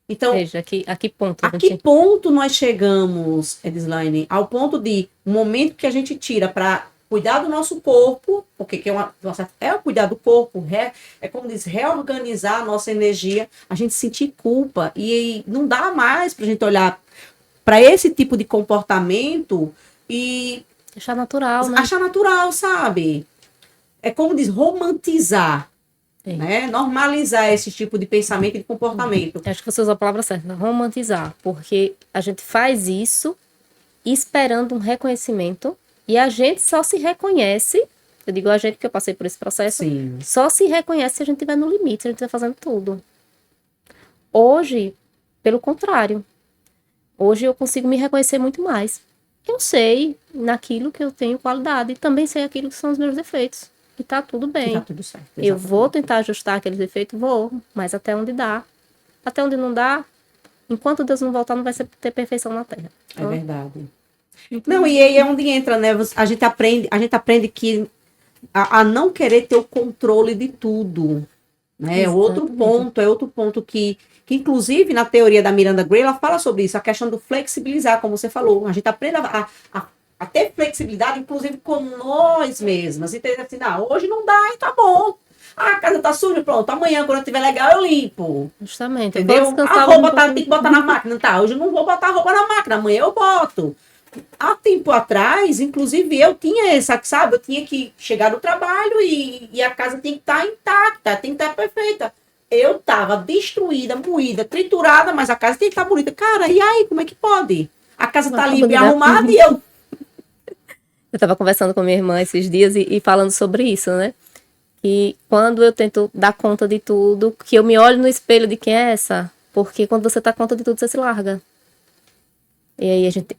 Então, veja, a que ponto? A que ponto nós chegamos, Edislaine? Ao ponto de um momento que a gente tira para cuidar do nosso corpo, porque é o cuidar do corpo, é como diz, reorganizar a nossa energia, a gente sentir culpa. E não dá mais para a gente olhar para esse tipo de comportamento e achar natural, né? Achar natural, sabe? É como diz, romantizar, né? Normalizar esse tipo de pensamento e de comportamento. Acho que você usou a palavra certa, romantizar, porque a gente faz isso esperando um reconhecimento e a gente só se reconhece, eu digo a gente porque eu passei por esse processo, Sim. Só se reconhece se a gente estiver no limite, se a gente estiver fazendo tudo. Hoje, pelo contrário, hoje eu consigo me reconhecer muito mais. Eu sei naquilo que eu tenho qualidade e também sei aquilo que são os meus defeitos. E tá tudo bem. Tá tudo certo. Exatamente. Eu vou tentar ajustar aqueles defeitos? Vou, mas até onde dá. Até onde não dá, enquanto Deus não voltar, não vai ter perfeição na Terra. Então, é verdade. Não, e aí é onde entra, né? A gente aprende que a não querer ter o controle de tudo. né? É outro ponto que inclusive na teoria da Miranda Gray, ela fala sobre isso, a questão do flexibilizar, como você falou. A gente aprende a ter flexibilidade, inclusive com nós mesmas. Entendeu? Assim, não, hoje não dá e tá bom. Ah, a casa tá suja, pronto. Amanhã, quando eu estiver legal, eu limpo. Justamente. Entendeu? A roupa tem que botar na máquina. Tá, hoje eu não vou botar a roupa na máquina, amanhã eu boto. Há tempo atrás, inclusive, eu tinha essa, sabe? Eu tinha que chegar no trabalho e a casa tem que estar intacta, tem que estar perfeita. Eu tava destruída, moída, triturada, mas a casa tem que estar bonita. Cara, e aí, como é que pode? A casa tá limpa e arrumada e eu... Eu tava conversando com minha irmã esses dias e falando sobre isso, né? E quando eu tento dar conta de tudo, que eu me olho no espelho de quem é essa, porque quando você dá conta de tudo, você se larga. E aí a gente.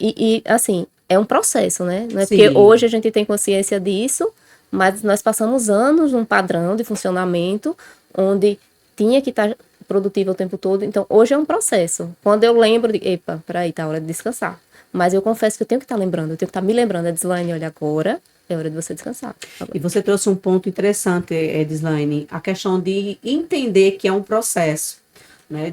Assim, é um processo, né? Não é Sim. porque hoje a gente tem consciência disso, mas nós passamos anos num padrão de funcionamento onde tinha que estar produtivo o tempo todo. Então, hoje é um processo. Quando eu lembro de. Epa, peraí, tá hora de descansar. Mas eu confesso que eu tenho que estar lembrando, eu tenho que estar me lembrando, Edislaine, olha, agora é hora de você descansar. E você trouxe um ponto interessante, Edislaine, a questão de entender que é um processo, né?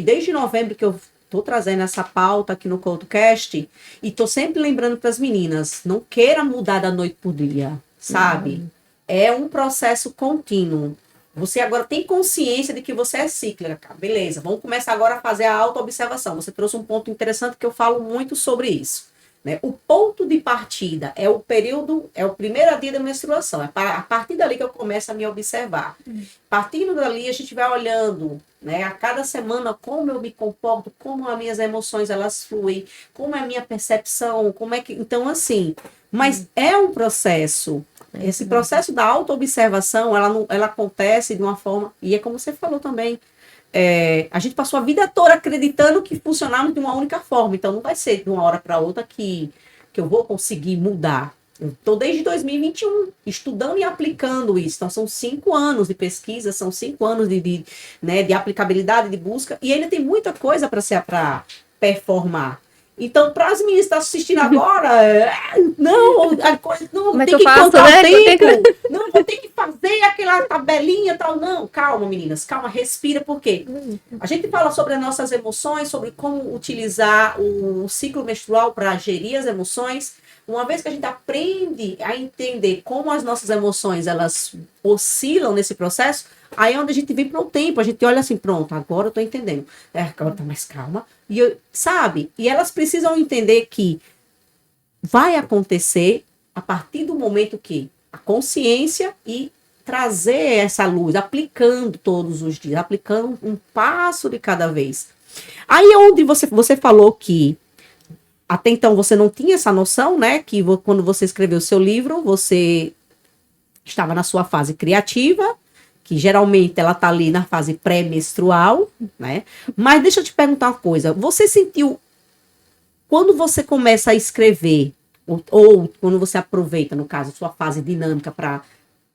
Desde novembro que eu estou trazendo essa pauta aqui no CoutoCast e estou sempre lembrando para as meninas, não queira mudar da noite para o dia, sabe? É um processo contínuo. Você agora tem consciência de que você é cíclica, beleza? Vamos começar agora a fazer a autoobservação. Você trouxe um ponto interessante que eu falo muito sobre isso. Né? O ponto de partida é o período, é o primeiro dia da menstruação. É a partir dali que eu começo a me observar. Partindo dali, a gente vai olhando, né, a cada semana como eu me comporto, como as minhas emoções elas fluem, como é a minha percepção, como é que. Então, assim, mas é um processo. Esse processo da autoobservação, ela acontece de uma forma, e é como você falou também. A gente passou a vida toda acreditando que funcionava de uma única forma. Então, não vai ser de uma hora para outra que eu vou conseguir mudar. Eu estou desde 2021 estudando e aplicando isso. Então, são 5 anos de pesquisa, são 5 anos de aplicabilidade, de busca. E ainda tem muita coisa para performar. Então, para as meninas que estão assistindo agora, não tem que encontrar tempo. Não, vou ter que fazer aquela tabelinha e tal. Não, calma, meninas, calma, respira, por quê? A gente fala sobre as nossas emoções, sobre como utilizar o ciclo menstrual para gerir as emoções. Uma vez que a gente aprende a entender como as nossas emoções, elas oscilam nesse processo, aí é onde a gente vem para o tempo, a gente olha assim, pronto, agora eu estou entendendo. Agora tá mais calma. Sabe? E elas precisam entender que vai acontecer a partir do momento que a consciência e trazer essa luz, aplicando todos os dias, aplicando um passo de cada vez. Aí é onde você falou que até então você não tinha essa noção, né? Que quando você escreveu o seu livro, você estava na sua fase criativa, que geralmente ela está ali na fase pré-menstrual, né? Mas deixa eu te perguntar uma coisa. Você sentiu, quando você começa a escrever, ou quando você aproveita, no caso, sua fase dinâmica para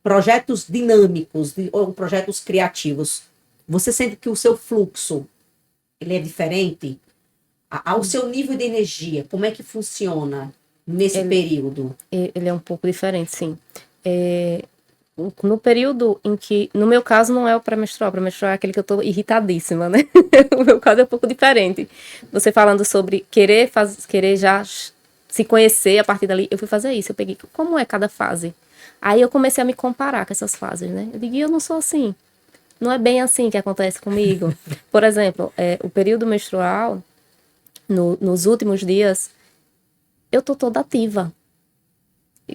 projetos dinâmicos ou projetos criativos, você sente que o seu fluxo, ele é diferente? Ao seu nível de energia, como é que funciona nesse período? Ele é um pouco diferente, sim. No período em que, no meu caso, não é o pré-menstrual. O pré-menstrual é aquele que eu tô irritadíssima, né? O meu caso é um pouco diferente. Você falando sobre querer já se conhecer a partir dali, eu fui fazer isso. Eu peguei, como é cada fase? Aí eu comecei a me comparar com essas fases, né? Eu digo, eu não sou assim. Não é bem assim que acontece comigo. Por exemplo, o período menstrual, nos últimos dias, eu tô toda ativa.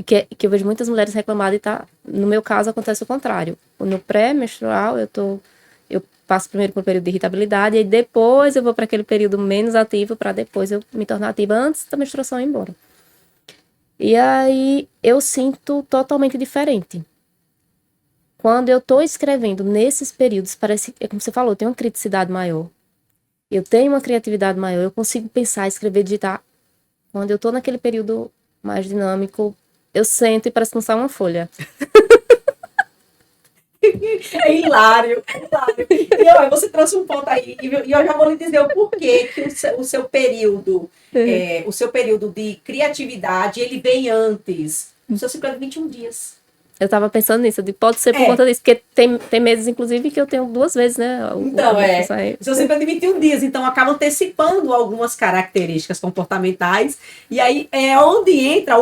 Que eu vejo muitas mulheres reclamarem, no meu caso acontece o contrário. No pré-menstrual eu passo primeiro por um período de irritabilidade e depois eu vou para aquele período menos ativo para depois eu me tornar ativa antes da menstruação ir embora. E aí eu sinto totalmente diferente. Quando eu tô escrevendo nesses períodos, parece, como você falou, eu tenho uma criticidade maior. Eu tenho uma criatividade maior, eu consigo pensar, escrever, digitar. Quando eu tô naquele período mais dinâmico, eu sento e parece que não sai uma folha. É hilário, é hilário. E você trouxe um ponto aí, e eu já vou lhe dizer o porquê que o seu período, o seu período de criatividade, ele vem antes. O seu ciclo é de 21 dias. Eu tava pensando nisso, pode ser por conta disso, porque tem meses, inclusive, que eu tenho 2 vezes, né? Então, são sempre 21 dias, então acaba antecipando algumas características comportamentais, e aí é onde entra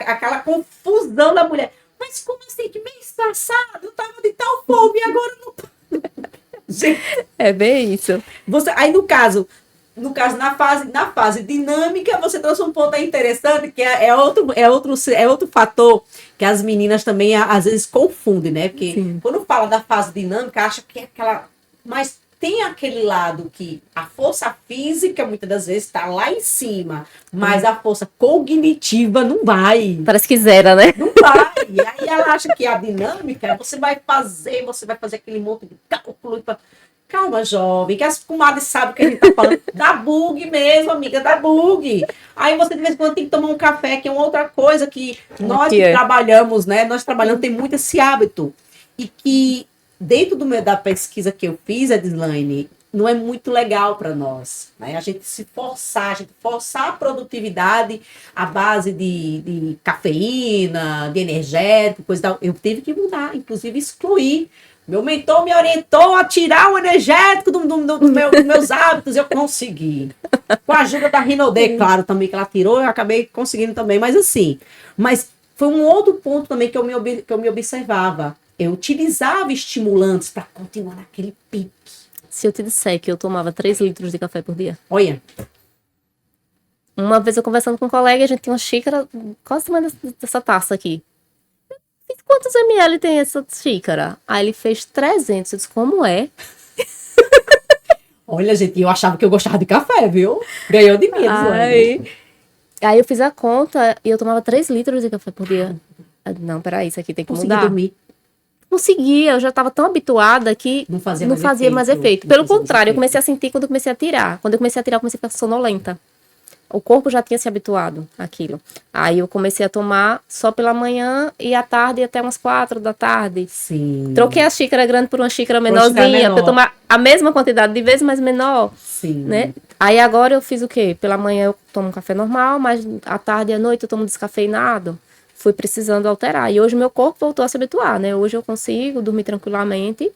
aquela confusão da mulher. Mas como assim? Que mês passado eu tava de tal forma e agora não. Gente, é bem isso. Aí no caso, na fase dinâmica, você trouxe um ponto aí interessante, que é outro fator que as meninas também às vezes confundem, né? Porque quando fala da fase dinâmica, acha que é aquela. Mas tem aquele lado que a força física, muitas das vezes, está lá em cima, mas a força cognitiva não vai. Parece que zera, né? Não vai. E aí ela acha que a dinâmica, você vai fazer aquele monte de cálculo. Calma, jovem, que as comadres sabem o que a gente tá falando. Dá bug mesmo, amiga, dá bug. Aí você de vez em quando tem que tomar um café, que é uma outra coisa que nós que trabalhamos, né? Nós trabalhamos, tem muito esse hábito. E que dentro da pesquisa que eu fiz, Edislaine, não é muito legal para nós, né? A gente forçar a produtividade à base de cafeína, de energético, coisa tal. Eu tive que mudar, inclusive excluir. Meu mentor me orientou a tirar o energético dos meus hábitos, eu consegui. Com a ajuda da Rinodê, claro, também, que ela tirou, eu acabei conseguindo também, mas foi um outro ponto também que eu me observava. Eu utilizava estimulantes para continuar naquele pique. Se eu te disser que eu tomava 3 litros de café por dia. Olha. Uma vez eu conversando com um colega, a gente tinha uma xícara, quase tamanho dessa taça aqui. Quantos ml tem essa xícara? Aí ele fez 300. Eu disse, como é? Olha, gente, eu achava que eu gostava de café, viu? Ganhou de mim, Aí eu fiz a conta e eu tomava 3 litros de café por dia. Não, peraí, isso aqui tem que mudar. Dormir? Conseguia, eu já estava tão habituada que não fazia mais efeito. Pelo contrário, eu comecei a sentir quando eu comecei a tirar. Quando eu comecei a tirar, eu comecei a ficar sonolenta. O corpo já tinha se habituado àquilo. Aí eu comecei a tomar só pela manhã e à tarde até umas 4 da tarde. Sim. Troquei a xícara grande por uma xícara menorzinha, para tomar a mesma quantidade de vezes, mas menor. Sim. Né? Aí agora eu fiz o quê? Pela manhã eu tomo um café normal, mas à tarde e à noite eu tomo descafeinado. Fui precisando alterar. E hoje meu corpo voltou a se habituar, né? Hoje eu consigo dormir tranquilamente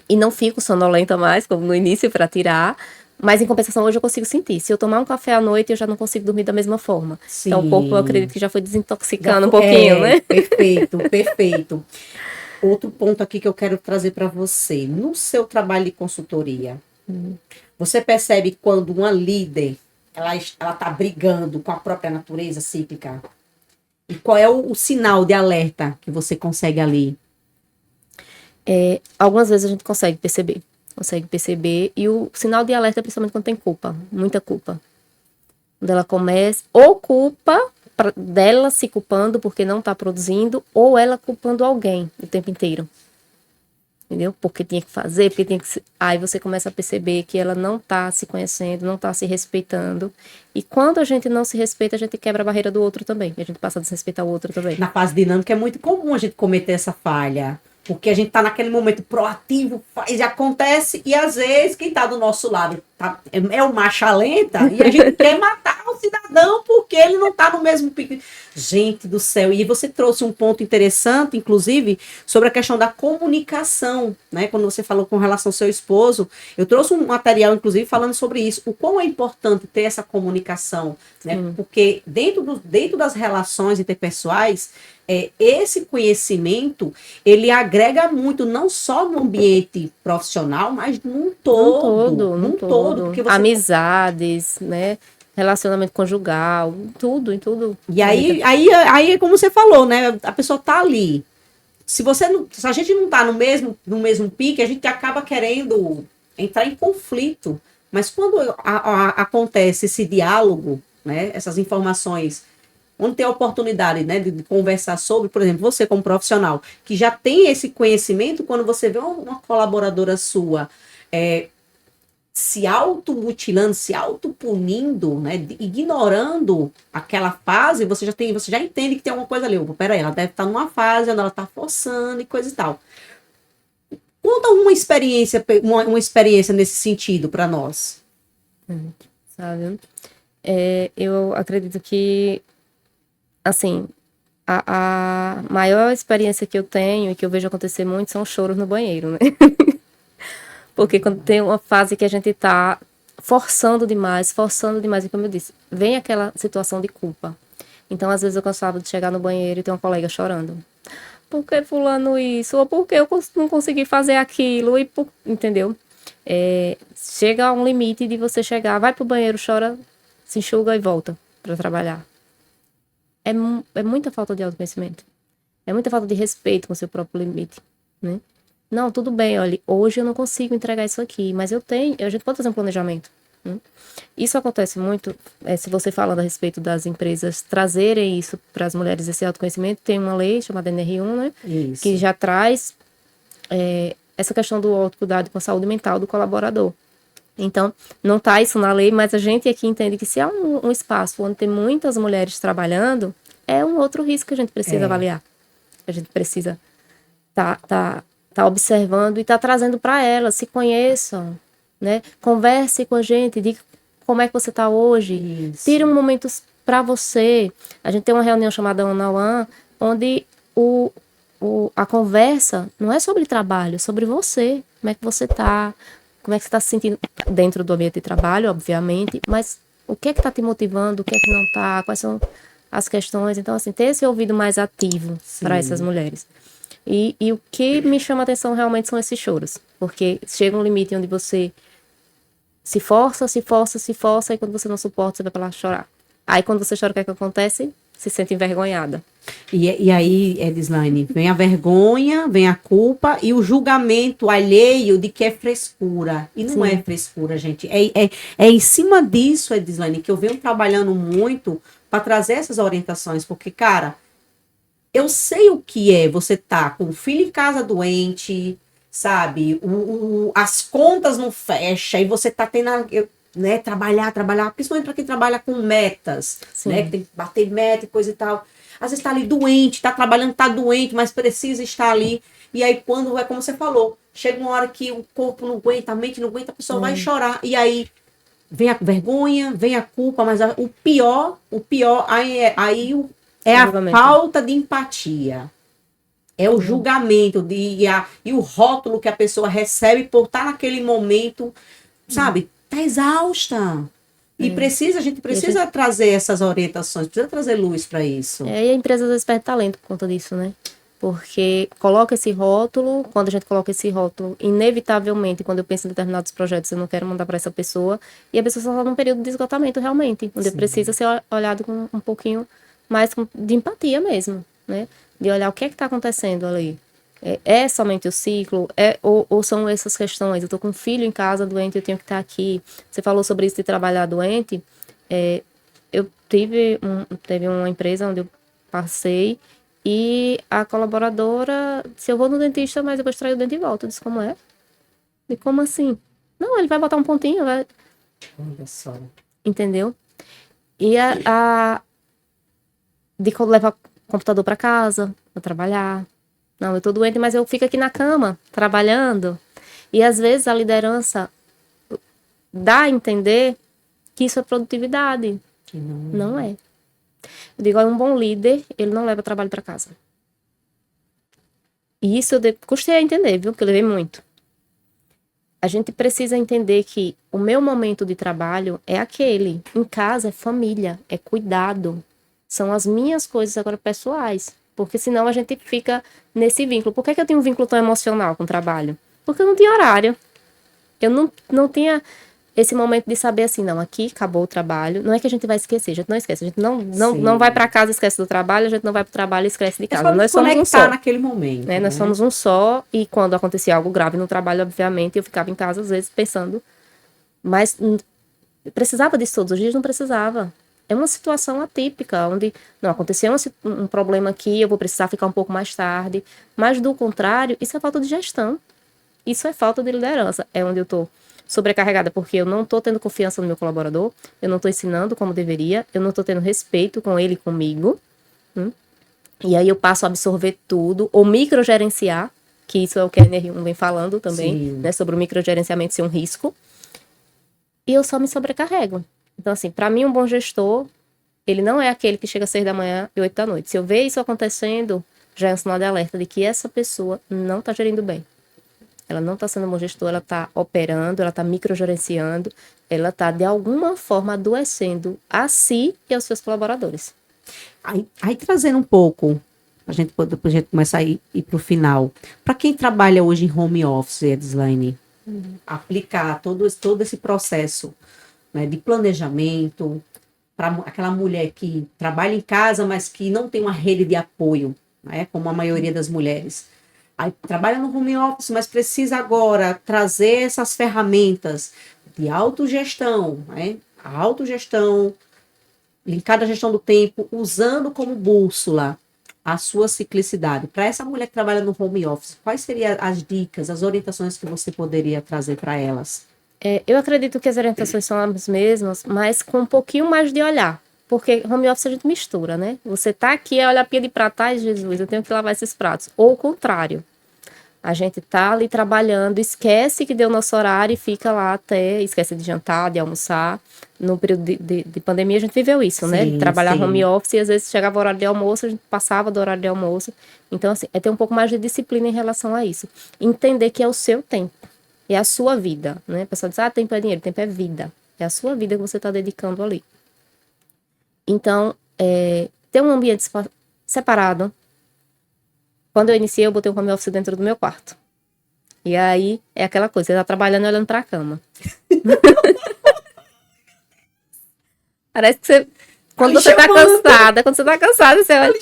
e não fico sonolenta mais, como no início, para tirar. Mas, em compensação, hoje eu consigo sentir. Se eu tomar um café à noite, eu já não consigo dormir da mesma forma. Sim. Então, o corpo, eu acredito que já foi desintoxicando um pouquinho, né? Perfeito, perfeito. Outro ponto aqui que eu quero trazer para você. No seu trabalho de consultoria, você percebe quando uma líder, ela está brigando com a própria natureza cíclica? E qual é o sinal de alerta que você consegue ali? Algumas vezes a gente consegue perceber. E o sinal de alerta é principalmente quando tem culpa, muita culpa. Quando ela começa, ou culpa dela se culpando porque não está produzindo, ou ela culpando alguém o tempo inteiro. Entendeu? Porque tinha que fazer, porque tinha que... Aí você começa a perceber que ela não está se conhecendo, não está se respeitando. E quando a gente não se respeita, a gente quebra a barreira do outro também. E a gente passa a desrespeitar o outro também. Na fase dinâmica é muito comum a gente cometer essa falha. Porque a gente tá naquele momento proativo, faz e acontece, e às vezes quem tá do nosso lado é o marcha lenta, e a gente quer matar o cidadão porque ele não tá no mesmo pique. Gente do céu, e você trouxe um ponto interessante, inclusive, sobre a questão da comunicação, né? Quando você falou com relação ao seu esposo, eu trouxe um material, inclusive, falando sobre isso, o quão é importante ter essa comunicação, né? Porque dentro das relações interpessoais, esse conhecimento, ele agrega muito, não só no ambiente profissional, mas num todo. Porque você... Amizades, né? Relacionamento conjugal, em tudo. E aí, como você falou, né? A pessoa tá ali. Se a gente não tá no mesmo pique, a gente acaba querendo entrar em conflito. Mas quando acontece esse diálogo, né? Essas informações, onde tem a oportunidade, né, de conversar sobre, por exemplo, você como profissional, que já tem esse conhecimento, quando você vê uma colaboradora sua se automutilando, se autopunindo, né, ignorando aquela fase, você já entende que tem alguma coisa ali. Peraí, ela deve estar numa fase onde ela está forçando e coisa e tal. Conta uma experiência nesse sentido para nós. Sabe? Eu acredito que, assim, A maior experiência que eu tenho e que eu vejo acontecer muito são os choros no banheiro, né? Porque quando tem uma fase que a gente tá forçando demais, e como eu disse, vem aquela situação de culpa. Então, às vezes eu cansava de chegar no banheiro e ter uma colega chorando. Por que fulano isso? Ou por que eu não consegui fazer aquilo? Entendeu? Chega a um limite de você chegar, vai pro banheiro, chora, se enxuga e volta para trabalhar. É muita falta de autoconhecimento. É muita falta de respeito com o seu próprio limite, né? Não, tudo bem, olha, hoje eu não consigo entregar isso aqui, mas a gente pode fazer um planejamento, né? Isso acontece muito, se você falando a respeito das empresas trazerem isso para as mulheres, esse autoconhecimento, tem uma lei chamada NR1, né? Isso. Que já traz essa questão do autocuidado com a saúde mental do colaborador. Então, não está isso na lei, mas a gente aqui entende que se há um espaço onde tem muitas mulheres trabalhando, é um outro risco que a gente precisa avaliar. A gente precisa tá observando e tá trazendo para elas, se conheçam, né? Converse com a gente, diga como é que você está hoje. Isso. Tire um momento para você. A gente tem uma reunião chamada One on One, onde a conversa não é sobre trabalho, é sobre você. Como é que você está? Como é que você está se sentindo dentro do ambiente de trabalho, obviamente, mas o que é que está te motivando, o que é que não está, quais são as questões. Então, assim, ter esse ouvido mais ativo para essas mulheres. E o que me chama a atenção realmente são esses choros, porque chega um limite onde você se força, e quando você não suporta, você vai para lá chorar. Aí, quando você chora, o que é que acontece? Se sente envergonhada. E aí, Edislaine, vem a vergonha, vem a culpa e o julgamento alheio de que é frescura. E não é frescura, gente. É em cima disso, Edislaine, que eu venho trabalhando muito para trazer essas orientações. Porque, cara, eu sei o que é você tá com o filho em casa doente, sabe? As contas não fecham e você tá tendo... né, trabalhar, principalmente para quem trabalha com metas, né, que tem que bater meta e coisa e tal. Às vezes tá ali doente, tá trabalhando, tá doente, mas precisa estar ali. E aí, quando é como você falou, chega uma hora que o corpo não aguenta, a mente não aguenta, a pessoa vai chorar. E aí vem a vergonha, vem a culpa, mas o pior é a falta de empatia. É o julgamento e o rótulo que a pessoa recebe por estar naquele momento, sabe? Tá exausta. E a gente precisa trazer essas orientações, precisa trazer luz para isso. E a empresa às vezes perde talento por conta disso, né? Porque coloca esse rótulo, quando a gente coloca esse rótulo, inevitavelmente, quando eu penso em determinados projetos, eu não quero mandar para essa pessoa, e a pessoa só está num período de esgotamento realmente, onde precisa ser olhado com um pouquinho mais de empatia mesmo, né? De olhar o que é que está acontecendo ali. É somente o ciclo? Ou são essas questões? Eu estou com um filho em casa doente, eu tenho que estar aqui. Você falou sobre isso de trabalhar doente. Eu teve uma empresa onde eu passei e a colaboradora disse, eu vou no dentista, mas eu vou extrair o dente de volta. Eu disse, como é? E como assim? Não, ele vai botar um pontinho, vai... Olha só. Entendeu? E de levar o computador para casa, para trabalhar. Não, eu tô doente, mas eu fico aqui na cama, trabalhando. E às vezes a liderança dá a entender que isso é produtividade. Que não. Não é. Eu digo, um bom líder, ele não leva trabalho para casa. E isso eu custei a entender, viu? Porque eu levei muito. A gente precisa entender que o meu momento de trabalho é aquele. Em casa é família, é cuidado. São as minhas coisas agora pessoais. Porque senão a gente fica nesse vínculo. Por que eu tenho um vínculo tão emocional com o trabalho? Porque eu não tinha horário. Eu não tinha esse momento de saber assim, não, aqui acabou o trabalho. Não é que a gente vai esquecer, a gente não esquece. A gente não vai para casa e esquece do trabalho, a gente não vai para o trabalho e esquece de casa. Nós somos um só. Naquele momento, né? Nós somos um só e quando acontecia algo grave no trabalho, obviamente, eu ficava em casa às vezes pensando. Mas precisava disso todos os dias? Não precisava. É uma situação atípica, onde não aconteceu um problema aqui, eu vou precisar ficar um pouco mais tarde. Mas, do contrário, isso é falta de gestão. Isso é falta de liderança. É onde eu estou sobrecarregada, porque eu não estou tendo confiança no meu colaborador, eu não estou ensinando como deveria, eu não estou tendo respeito com ele e comigo. E aí eu passo a absorver tudo, ou microgerenciar, que isso é o que a NR1 vem falando também, né, sobre o microgerenciamento ser um risco. E eu só me sobrecarrego. Então, assim, para mim, um bom gestor ele não é aquele que chega às 6 da manhã e 8 da noite. Se eu ver isso acontecendo, já é um sinal de alerta de que essa pessoa não está gerindo bem. Ela não está sendo uma gestora, ela está operando, ela está microgerenciando, ela está, de alguma forma, adoecendo a si e aos seus colaboradores. Aí trazendo um pouco, depois a gente começar a ir para o final. Para quem trabalha hoje em home office, Edislaine, aplicar todo esse processo, né, de planejamento, para aquela mulher que trabalha em casa, mas que não tem uma rede de apoio, né, como a maioria das mulheres. Aí trabalha no home office, mas precisa agora trazer essas ferramentas de autogestão, né? A autogestão, linkada à gestão do tempo, usando como bússola a sua ciclicidade. Para essa mulher que trabalha no home office, quais seriam as dicas, as orientações que você poderia trazer para elas? Eu acredito que as orientações são as mesmas, mas com um pouquinho mais de olhar. Porque home office a gente mistura, né? Você tá aqui, olha a pia de prato, ai Jesus, eu tenho que lavar esses pratos. Ou o contrário. A gente tá ali trabalhando, esquece que deu nosso horário e fica lá até, esquece de jantar, de almoçar. No período de pandemia a gente viveu isso, né? De trabalhar home office e às vezes chegava o horário de almoço, a gente passava do horário de almoço. Então, assim, é ter um pouco mais de disciplina em relação a isso. Entender que é o seu tempo, é a sua vida, né? A pessoa diz, tempo é dinheiro, tempo é vida. É a sua vida que você está dedicando ali. Então, ter um ambiente separado. Quando eu iniciei, eu botei o home office dentro do meu quarto. E aí, é aquela coisa, você tá trabalhando olhando pra cama. Parece que você... Quando você tá cansada, você olha...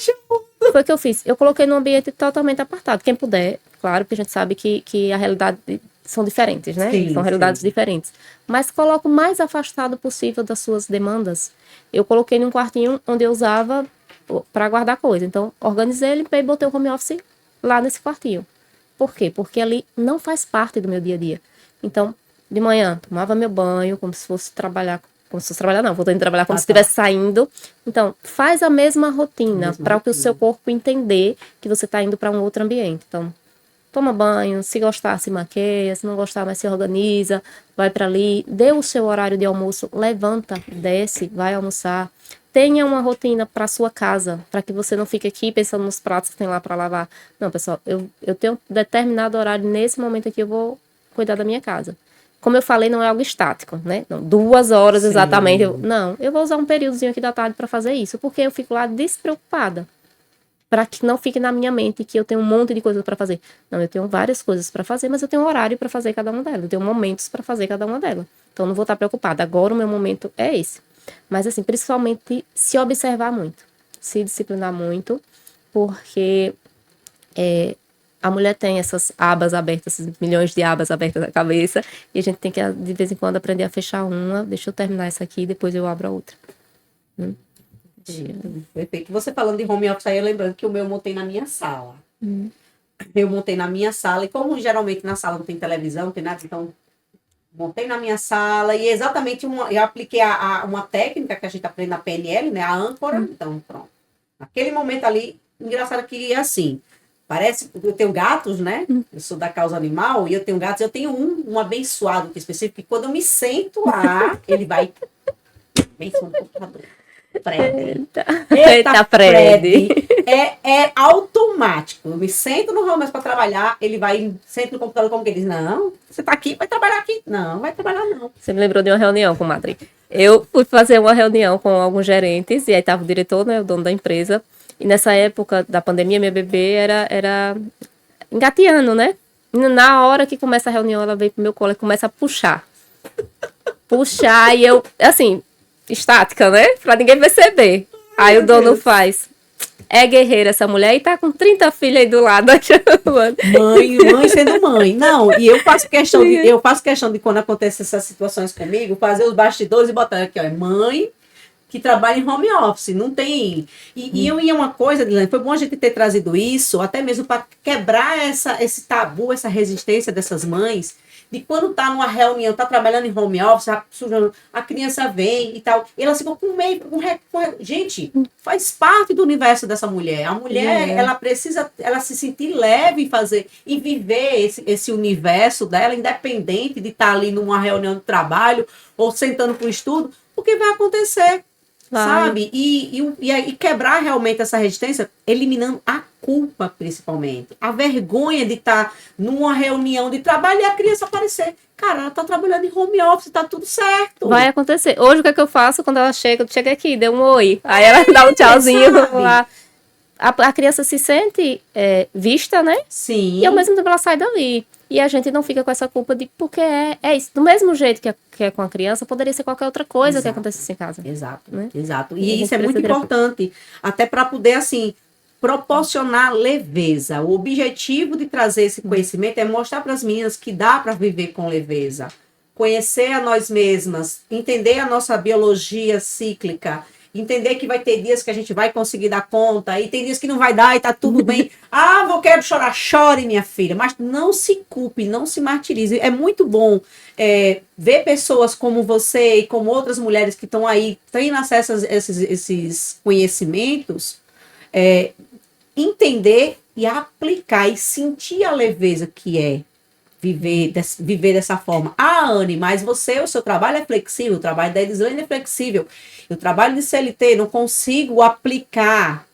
Foi o que eu fiz. Eu coloquei num ambiente totalmente apartado. Quem puder, claro, porque a gente sabe que a realidade são diferentes, né? São realidades diferentes. Mas coloco o mais afastado possível das suas demandas. Eu coloquei num quartinho onde eu usava para guardar coisa. Então, organizei, limpei e botei o home office lá nesse quartinho. Por quê? Porque ali não faz parte do meu dia a dia. Então, de manhã, tomava meu banho, como se fosse trabalhar, não, voltando a trabalhar como se estivesse saindo. Então, faz a mesma rotina para que o seu corpo entender que você está indo para um outro ambiente. Então, toma banho, se gostar, se maqueia, se não gostar, mas se organiza, vai para ali, dê o seu horário de almoço, levanta, desce, vai almoçar. Tenha uma rotina para sua casa, para que você não fique aqui pensando nos pratos que tem lá para lavar. Não, pessoal, eu tenho um determinado horário, nesse momento aqui eu vou cuidar da minha casa. Como eu falei, não é algo estático, né? Não, 2 horas exatamente. Eu vou usar um períodozinho aqui da tarde para fazer isso, porque eu fico lá despreocupada. Para que não fique na minha mente que eu tenho um monte de coisas para fazer. Não, eu tenho várias coisas para fazer, mas eu tenho um horário para fazer cada uma delas. Eu tenho momentos para fazer cada uma delas. Então, eu não vou estar preocupada. Agora, o meu momento é esse. Mas, assim, principalmente se observar muito. Se disciplinar muito. Porque a mulher tem essas abas abertas, esses milhões de abas abertas na cabeça. E a gente tem que, de vez em quando, aprender a fechar uma. Deixa eu terminar essa aqui e depois eu abro a outra. Perfeito. Você falando de home office, aí eu lembrando que o meu eu montei na minha sala. Eu montei na minha sala, e como geralmente na sala não tem televisão, não tem nada, então montei na minha sala, e exatamente eu apliquei uma técnica que a gente aprende na PNL, né? A âncora. Então, pronto. Naquele momento ali, engraçado que é assim, parece, eu tenho gatos, né? Eu sou da causa animal, e eu tenho gatos, eu tenho um abençoado que é específico, que quando eu me sento lá, ele vai abençoando o computador. Fred. Eita, Fred. É automático. Eu me sento no home office para trabalhar, ele vai, senta no computador como que ele diz, não, você tá aqui, vai trabalhar aqui. Não, vai trabalhar não. Você me lembrou de uma reunião, comadre. Eu fui fazer uma reunião com alguns gerentes, e aí tava o diretor, né, o dono da empresa, e nessa época da pandemia, minha bebê era engateando, né? E na hora que começa a reunião, ela veio pro meu colo e começa a puxar. Puxar, e eu, assim, estática, né? Pra ninguém perceber. Aí o dono faz. É guerreira essa mulher e tá com 30 filhos aí do lado. Mãe sendo mãe. Não, e eu faço questão de quando acontecem essas situações comigo, fazer os bastidores e botar aqui, ó, mãe que trabalha em home office, não tem... E eu ia uma coisa, Dilane, foi bom a gente ter trazido isso, até mesmo para quebrar esse tabu, essa resistência dessas mães, de quando tá numa reunião, tá trabalhando em home office, a criança vem e tal, e ela ficou com meio... Gente, faz parte do universo dessa mulher. A mulher, ela precisa ela se sentir leve em fazer, e viver esse universo dela, independente de estar ali numa reunião de trabalho, ou sentando para o estudo, porque vai acontecer. sabe? E quebrar realmente essa resistência, eliminando a culpa, principalmente. A vergonha de estar numa reunião de trabalho e a criança aparecer. Cara, ela tá trabalhando em home office, tá tudo certo. Vai acontecer. Hoje, o que é que eu faço quando ela chega? Chega aqui, dê um oi. Aí ela dá um tchauzinho lá. A criança se sente vista, né? Sim. E ao mesmo tempo ela sai dali. E a gente não fica com essa culpa de porque é isso. Do mesmo jeito que é com a criança, poderia ser qualquer outra coisa que acontecesse em casa. Exato, né? Exato. E isso é muito importante. Até para poder, assim, proporcionar leveza. O objetivo de trazer esse conhecimento é mostrar para as meninas que dá para viver com leveza. Conhecer a nós mesmas, entender a nossa biologia cíclica, entender que vai ter dias que a gente vai conseguir dar conta, e tem dias que não vai dar e tá tudo bem. Quero chorar, chore, minha filha, mas não se culpe, não se martirize. É muito bom ver pessoas como você e como outras mulheres que estão aí, tendo acesso a esses conhecimentos, entender e aplicar e sentir a leveza que é viver dessa forma. Anne, mas o seu trabalho é flexível, o trabalho da Elislane é flexível. Eu trabalho de CLT, não consigo aplicar.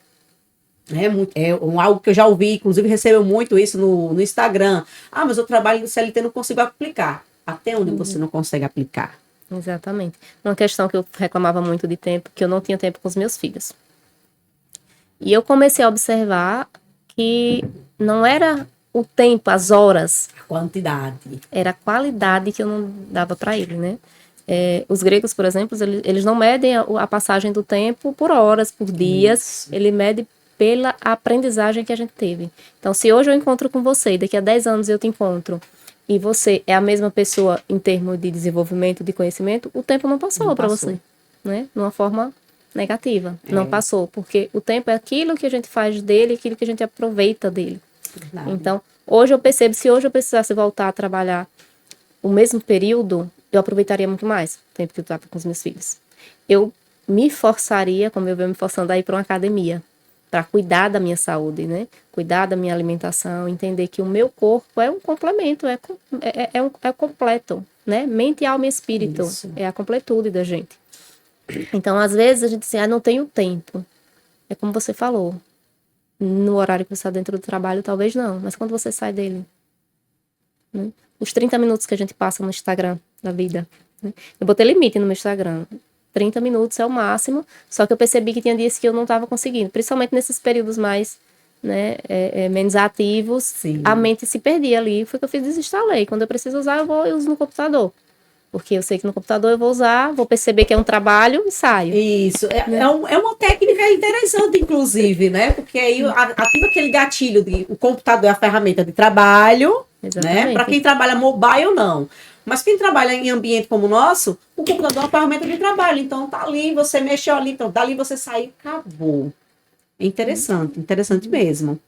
Algo que eu já ouvi, inclusive recebo muito isso no Instagram. Mas eu trabalho de CLT, não consigo aplicar. Até onde você não consegue aplicar? Exatamente. Uma questão que eu reclamava muito de tempo, que eu não tinha tempo com os meus filhos. E eu comecei a observar que não era o tempo, as horas. A quantidade. Era a qualidade que eu não dava para ele, né? Os gregos, por exemplo, eles não medem a passagem do tempo por horas, por dias. Isso. Ele mede pela aprendizagem que a gente teve. Então, se hoje eu encontro com você, e daqui a 10 anos eu te encontro, e você é a mesma pessoa em termos de desenvolvimento, de conhecimento, o tempo não passou para você, né? De uma forma negativa. Não passou, porque o tempo é aquilo que a gente faz dele, aquilo que a gente aproveita dele. Verdade. Então, hoje eu percebo, se hoje eu precisasse voltar a trabalhar o mesmo período, eu aproveitaria muito mais o tempo que eu estava com os meus filhos. Eu me forçaria, como eu venho me forçando a ir para uma academia, para cuidar da minha saúde, né? Cuidar da minha alimentação, entender que o meu corpo é um complemento, é completo, né? Mente, alma e espírito. Isso. É a completude da gente. Então, às vezes, a gente diz, não tenho tempo. É como você falou. No horário que você está dentro do trabalho, talvez não. Mas quando você sai dele, né? Os 30 minutos que a gente passa no Instagram da vida, né? Eu botei limite no meu Instagram. 30 minutos é o máximo. Só que eu percebi que tinha dias que eu não estava conseguindo. Principalmente nesses períodos mais, né, menos ativos. Sim. A mente se perdia ali. Foi que eu fiz, desinstalei. Quando eu preciso usar, eu uso no computador. Porque eu sei que no computador eu vou usar, vou perceber que é um trabalho e saio. Isso. É uma técnica interessante, inclusive, né? Porque aí ativa aquele gatilho de o computador é a ferramenta de trabalho, né? Para quem trabalha mobile, não. Mas quem trabalha em ambiente como o nosso, o computador é uma ferramenta de trabalho. Então, tá ali, você mexeu ali, então dali você saiu, acabou. É interessante mesmo.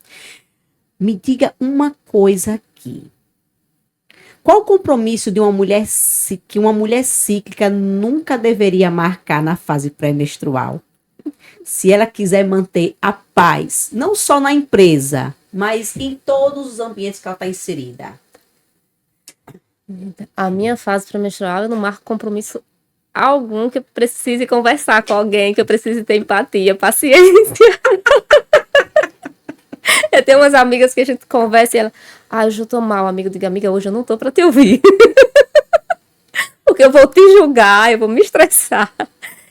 Me diga uma coisa aqui. Qual o compromisso de que uma mulher cíclica nunca deveria marcar na fase pré-menstrual? Se ela quiser manter a paz, não só na empresa, mas em todos os ambientes que ela está inserida. A minha fase pré-menstrual, eu não marco compromisso algum que eu precise conversar com alguém, que eu precise ter empatia, paciência. Eu tenho umas amigas que a gente conversa e ela... hoje eu tô mal, amigo. Diga, amiga, hoje eu não tô pra te ouvir. Porque eu vou te julgar, eu vou me estressar.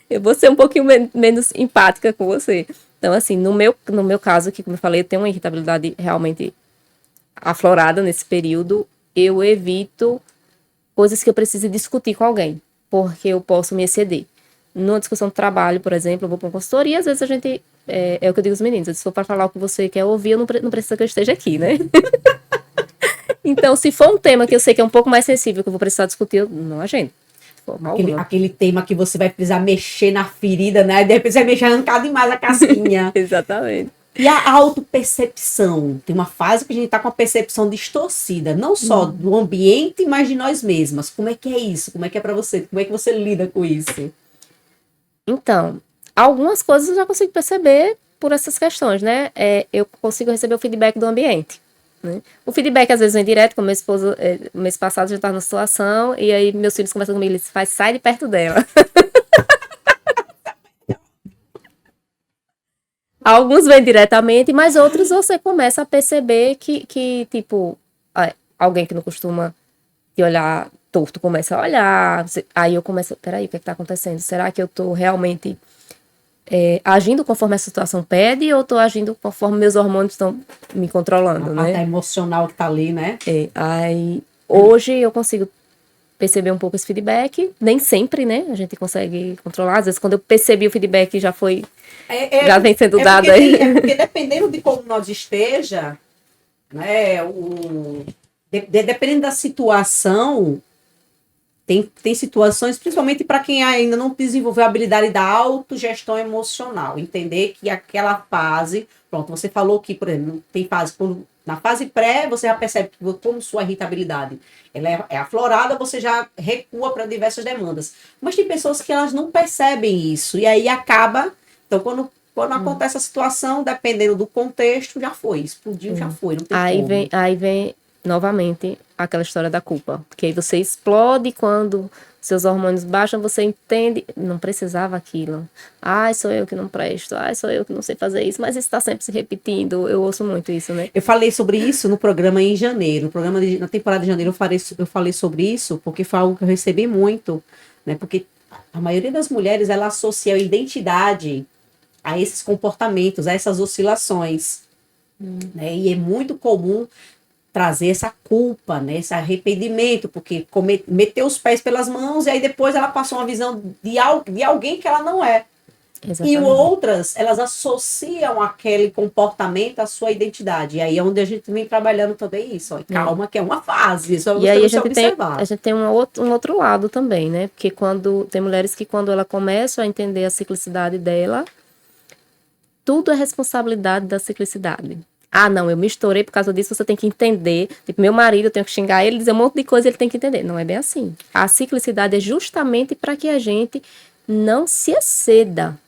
Eu vou ser um pouquinho menos empática com você. Então, assim, no meu caso aqui, como eu falei, eu tenho uma irritabilidade realmente aflorada nesse período. Eu evito coisas que eu precise discutir com alguém, porque eu posso me exceder. Numa discussão de trabalho, por exemplo, eu vou para uma consultoria e às vezes a gente... É o que eu digo aos meninos, se for para falar o que você quer ouvir, eu não precisa que eu esteja aqui, né? Então, se for um tema que eu sei que é um pouco mais sensível, que eu vou precisar discutir, eu não agendo. Aquele tema que você vai precisar mexer na ferida, né? De repente você vai mexer, arrancar demais a casquinha. Exatamente. E a autopercepção? Tem uma fase que a gente tá com a percepção distorcida, não só do ambiente, mas de nós mesmas. Como é que é isso? Como é que é para você? Como é que você lida com isso? Então, algumas coisas eu já consigo perceber por essas questões, né? Eu consigo receber o feedback do ambiente, né? O feedback às vezes vem direto, como meu esposo, mês passado já estava numa situação, e aí meus filhos conversam comigo, eles fazem, sai de perto dela. Alguns vêm diretamente, mas outros você começa a perceber que tipo, alguém que não costuma te olhar torto começa a olhar. Aí eu começo, peraí, o que está acontecendo? Será que eu estou realmente agindo conforme a situação pede ou estou agindo conforme meus hormônios estão me controlando, A né? parte emocional que tá ali, né? Aí, hoje eu consigo perceber um pouco esse feedback, nem sempre, né? A gente consegue controlar. Às vezes, quando eu percebi o feedback, já foi, já vem sendo dado aí. É porque dependendo de como nós esteja, né? Dependendo da situação, tem situações, principalmente para quem ainda não desenvolveu a habilidade da autogestão emocional, entender que aquela fase, pronto, você falou que, por exemplo, tem fase, na fase pré, você já percebe que como sua irritabilidade ela é aflorada, você já recua para diversas demandas. Mas tem pessoas que elas não percebem isso, e aí acaba, então quando acontece a situação, dependendo do contexto, já foi, explodiu, já foi, não tem como. Aí vem novamente aquela história da culpa. Porque aí você explode quando seus hormônios baixam, você entende, não precisava aquilo. Ai, sou eu que não presto. Ai, sou eu que não sei fazer isso. Mas isso está sempre se repetindo. Eu ouço muito isso, né? Eu falei sobre isso no programa em janeiro. Na temporada de janeiro eu falei sobre isso porque foi algo que eu recebi muito, né? Porque a maioria das mulheres ela associa a identidade a esses comportamentos, a essas oscilações, né? E é muito comum trazer essa culpa, né? Esse arrependimento, porque meteu os pés pelas mãos e aí depois ela passou uma visão de alguém que ela não é. E Exatamente. outras, elas associam aquele comportamento à sua identidade. E aí é onde a gente vem trabalhando também isso. Ó. Calma, que é uma fase. Só E aí você observar. a gente tem um outro lado também, né? Porque quando tem mulheres que quando ela começa a entender a ciclicidade dela, tudo é responsabilidade da ciclicidade. Ah, não, eu me estourei por causa disso, você tem que entender. Tipo, meu marido, eu tenho que xingar ele, dizer um monte de coisa, ele tem que entender. Não é bem assim. A ciclicidade é justamente para que a gente não se exceda,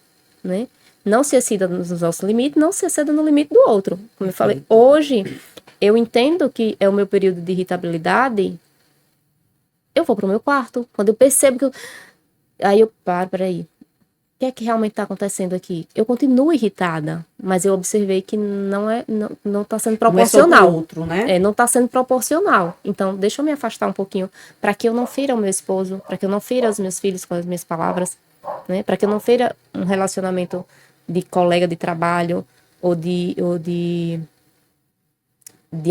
né? Não se exceda nos nossos limites, não se exceda no limite do outro. Como eu falei, hoje eu entendo que é o meu período de irritabilidade, eu vou pro meu quarto. Quando eu percebo que eu... Aí eu paro, peraí. O que é que realmente está acontecendo aqui? Eu continuo irritada, mas eu observei que não está sendo Não é só com o proporcional. outro, né? Não está sendo proporcional. Então, deixa eu me afastar um pouquinho para que eu não fira o meu esposo, para que eu não fira os meus filhos com as minhas palavras, né? Para que eu não fira um relacionamento de colega de trabalho ou de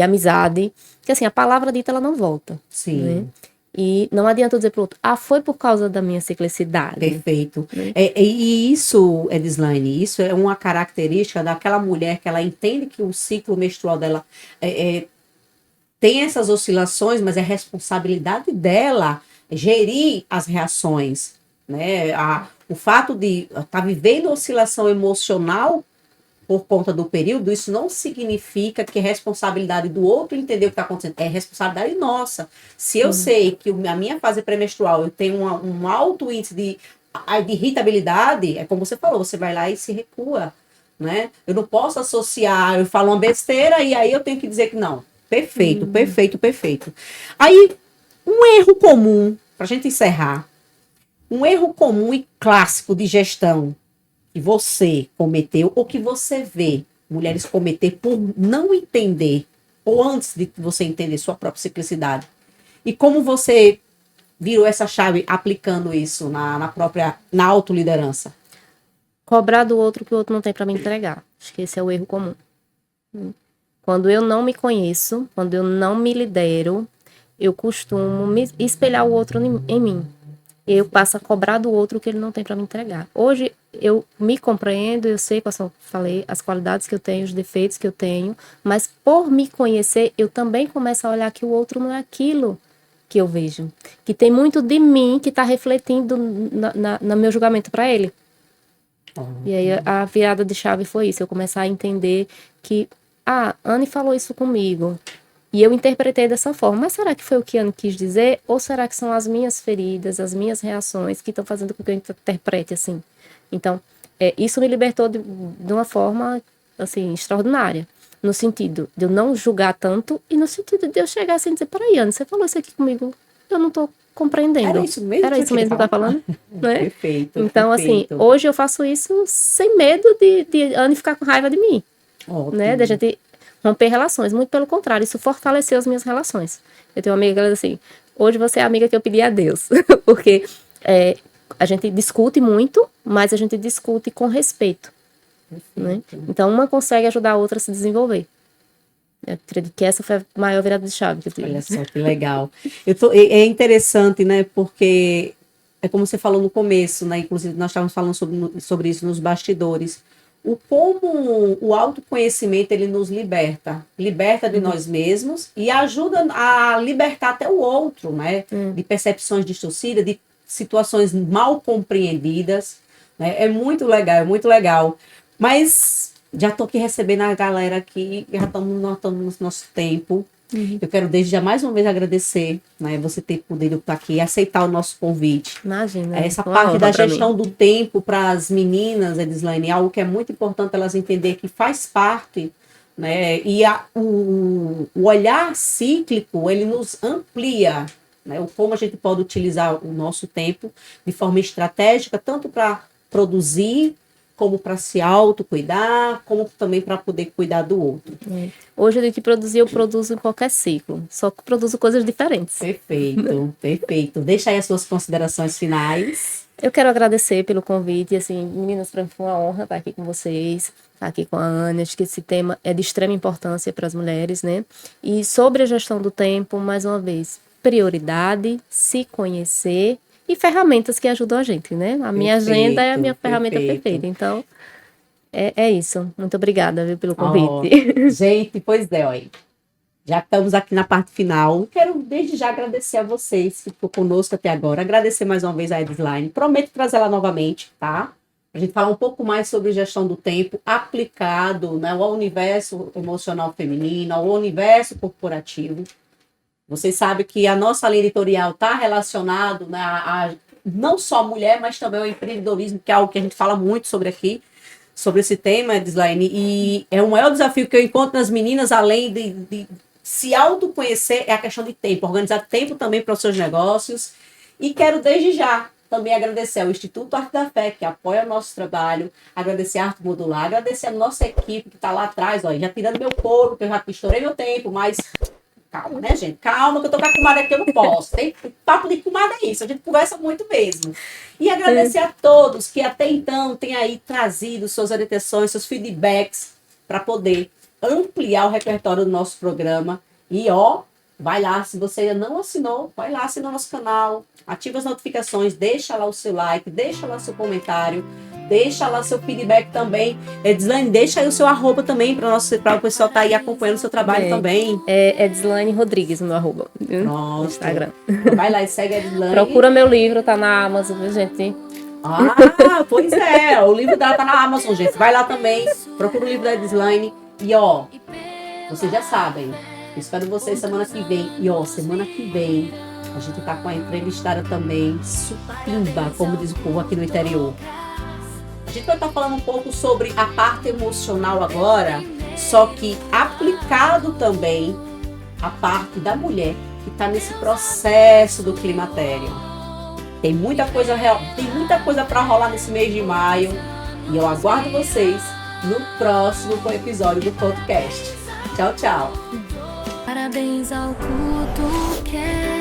amizade. Porque assim, a palavra dita ela não volta. Sim. Né? E não adianta eu dizer para o outro, foi por causa da minha ciclicidade. Perfeito. E isso, Edislaine, isso é uma característica daquela mulher que ela entende que o ciclo menstrual dela tem essas oscilações, mas é responsabilidade dela gerir as reações. Né? O fato de estar vivendo oscilação emocional por conta do período, isso não significa que é responsabilidade do outro entender o que está acontecendo. É responsabilidade nossa. Se eu sei que a minha fase pré-menstrual eu tenho um alto índice de irritabilidade, é como você falou, você vai lá e se recua. Né? Eu não posso associar, eu falo uma besteira e aí eu tenho que dizer que não. Perfeito, perfeito, perfeito. Aí, um erro comum, para a gente encerrar, um erro comum e clássico de gestão que você cometeu ou que você vê mulheres cometer por não entender ou antes de você entender sua própria ciclicidade. E como você virou essa chave aplicando isso na autoliderança? Cobrar do outro que o outro não tem para me entregar. Acho que esse é o erro comum. Quando eu não me conheço, quando eu não me lidero, eu costumo me espelhar o outro em mim. Eu passo a cobrar do outro o que ele não tem para me entregar. Hoje eu me compreendo, eu sei quais são, falei, as qualidades que eu tenho, os defeitos que eu tenho, mas por me conhecer, eu também começo a olhar que o outro não é aquilo que eu vejo. Que tem muito de mim que está refletindo no meu julgamento para ele. E aí a virada de chave foi isso, eu começar a entender que, Anne falou isso comigo, e eu interpretei dessa forma, mas será que foi o que Anne quis dizer, ou será que são as minhas feridas, as minhas reações que estão fazendo com que eu interprete assim? Então, isso me libertou de uma forma, assim, extraordinária, no sentido de eu não julgar tanto, e no sentido de eu chegar assim e dizer, peraí, Anne, você falou isso aqui comigo, eu não tô compreendendo. Era isso mesmo Era isso mesmo que eu estava falando? Né? Perfeito. Então, perfeito. assim, hoje eu faço isso sem medo de Anne ficar com raiva de mim. Ótimo. Né? Da gente romper relações. Muito pelo contrário, isso fortaleceu as minhas relações. Eu tenho uma amiga que ela diz assim, hoje você é a amiga que eu pedi a Deus. Porque a gente discute muito, mas a gente discute com respeito. Né? Então, uma consegue ajudar a outra a se desenvolver. Eu acredito que essa foi a maior virada de chave que eu tive. Olha só que legal. É interessante, né? Porque é como você falou no começo, né? Inclusive, nós estávamos falando sobre isso nos bastidores. Como o autoconhecimento ele nos liberta de nós mesmos e ajuda a libertar até o outro, né? De percepções distorcidas, de situações mal compreendidas, né? É muito legal, é muito legal. Mas já estou aqui recebendo a galera aqui, já estamos no nosso tempo. Eu quero desde já mais uma vez agradecer, né, você ter podido estar aqui e aceitar o nosso convite. Imagina. Essa parte da gestão do tempo para as meninas, Edislaine, é algo que é muito importante elas entenderem que faz parte, né, e o olhar cíclico, ele nos amplia, né, como a gente pode utilizar o nosso tempo de forma estratégica, tanto para produzir, como para se autocuidar, como também para poder cuidar do outro. Hoje, do que produzir, eu produzo em qualquer ciclo. Só que produzo coisas diferentes. Perfeito, perfeito. Deixa aí as suas considerações finais. Eu quero agradecer pelo convite. Assim, meninas, para mim foi uma honra estar aqui com vocês, estar aqui com a Anne. Acho que esse tema é de extrema importância para as mulheres, né? E sobre a gestão do tempo, mais uma vez, prioridade, se conhecer e ferramentas que ajudam a gente, né? A minha agenda é a minha ferramenta perfeita. Então, é isso. Muito obrigada, viu, pelo convite. Gente, pois é, olha. Já estamos aqui na parte final. Quero desde já agradecer a vocês que ficou conosco até agora. Agradecer mais uma vez a Edislaine. Prometo trazer ela novamente, tá? A gente falar um pouco mais sobre gestão do tempo aplicado, né, ao universo emocional feminino, ao universo corporativo. Vocês sabem que a nossa linha editorial está relacionada, né, a não só a mulher, mas também ao empreendedorismo, que é algo que a gente fala muito sobre aqui, sobre esse tema, Edislaine. E é o maior desafio que eu encontro nas meninas, além de se autoconhecer, é a questão de tempo. Organizar tempo também para os seus negócios. E quero desde já também agradecer ao Instituto Arte da Fé, que apoia o nosso trabalho, agradecer a Arte Modular, agradecer a nossa equipe que está lá atrás, ó, já tirando meu couro, que eu já estourei meu tempo, mas calma, né, gente? Calma, que eu tô com a comadre aqui, eu não posso. Tem papo de comadre é isso, a gente conversa muito mesmo. E agradecer a todos que até então têm aí trazido suas orientações, seus feedbacks, para poder ampliar o repertório do nosso programa. E, ó, vai lá, se você ainda não assinou, vai lá, assina o nosso canal, ativa as notificações, deixa lá o seu like, deixa lá seu comentário, deixa lá seu feedback também. Edislaine, deixa aí o seu arroba também para o pessoal estar aí acompanhando o seu trabalho também. É Edislaine Rodrigues, meu arroba. No Instagram. Vai lá e segue a Edislaine. Procura meu livro, tá na Amazon, viu, gente? Ah, pois é, o livro dela tá na Amazon, gente. Vai lá também, procura o livro da Edislaine. E ó, vocês já sabem, eu espero vocês semana que vem. E ó, semana que vem a gente tá com a entrevistada também, supimba, como diz o povo aqui no interior. A gente vai estar falando um pouco sobre a parte emocional agora, só que aplicado também a parte da mulher que está nesse processo do climatério. Tem muita coisa para rolar nesse mês de maio e eu aguardo vocês no próximo episódio do podcast. Tchau, tchau. Parabéns ao CultoCast.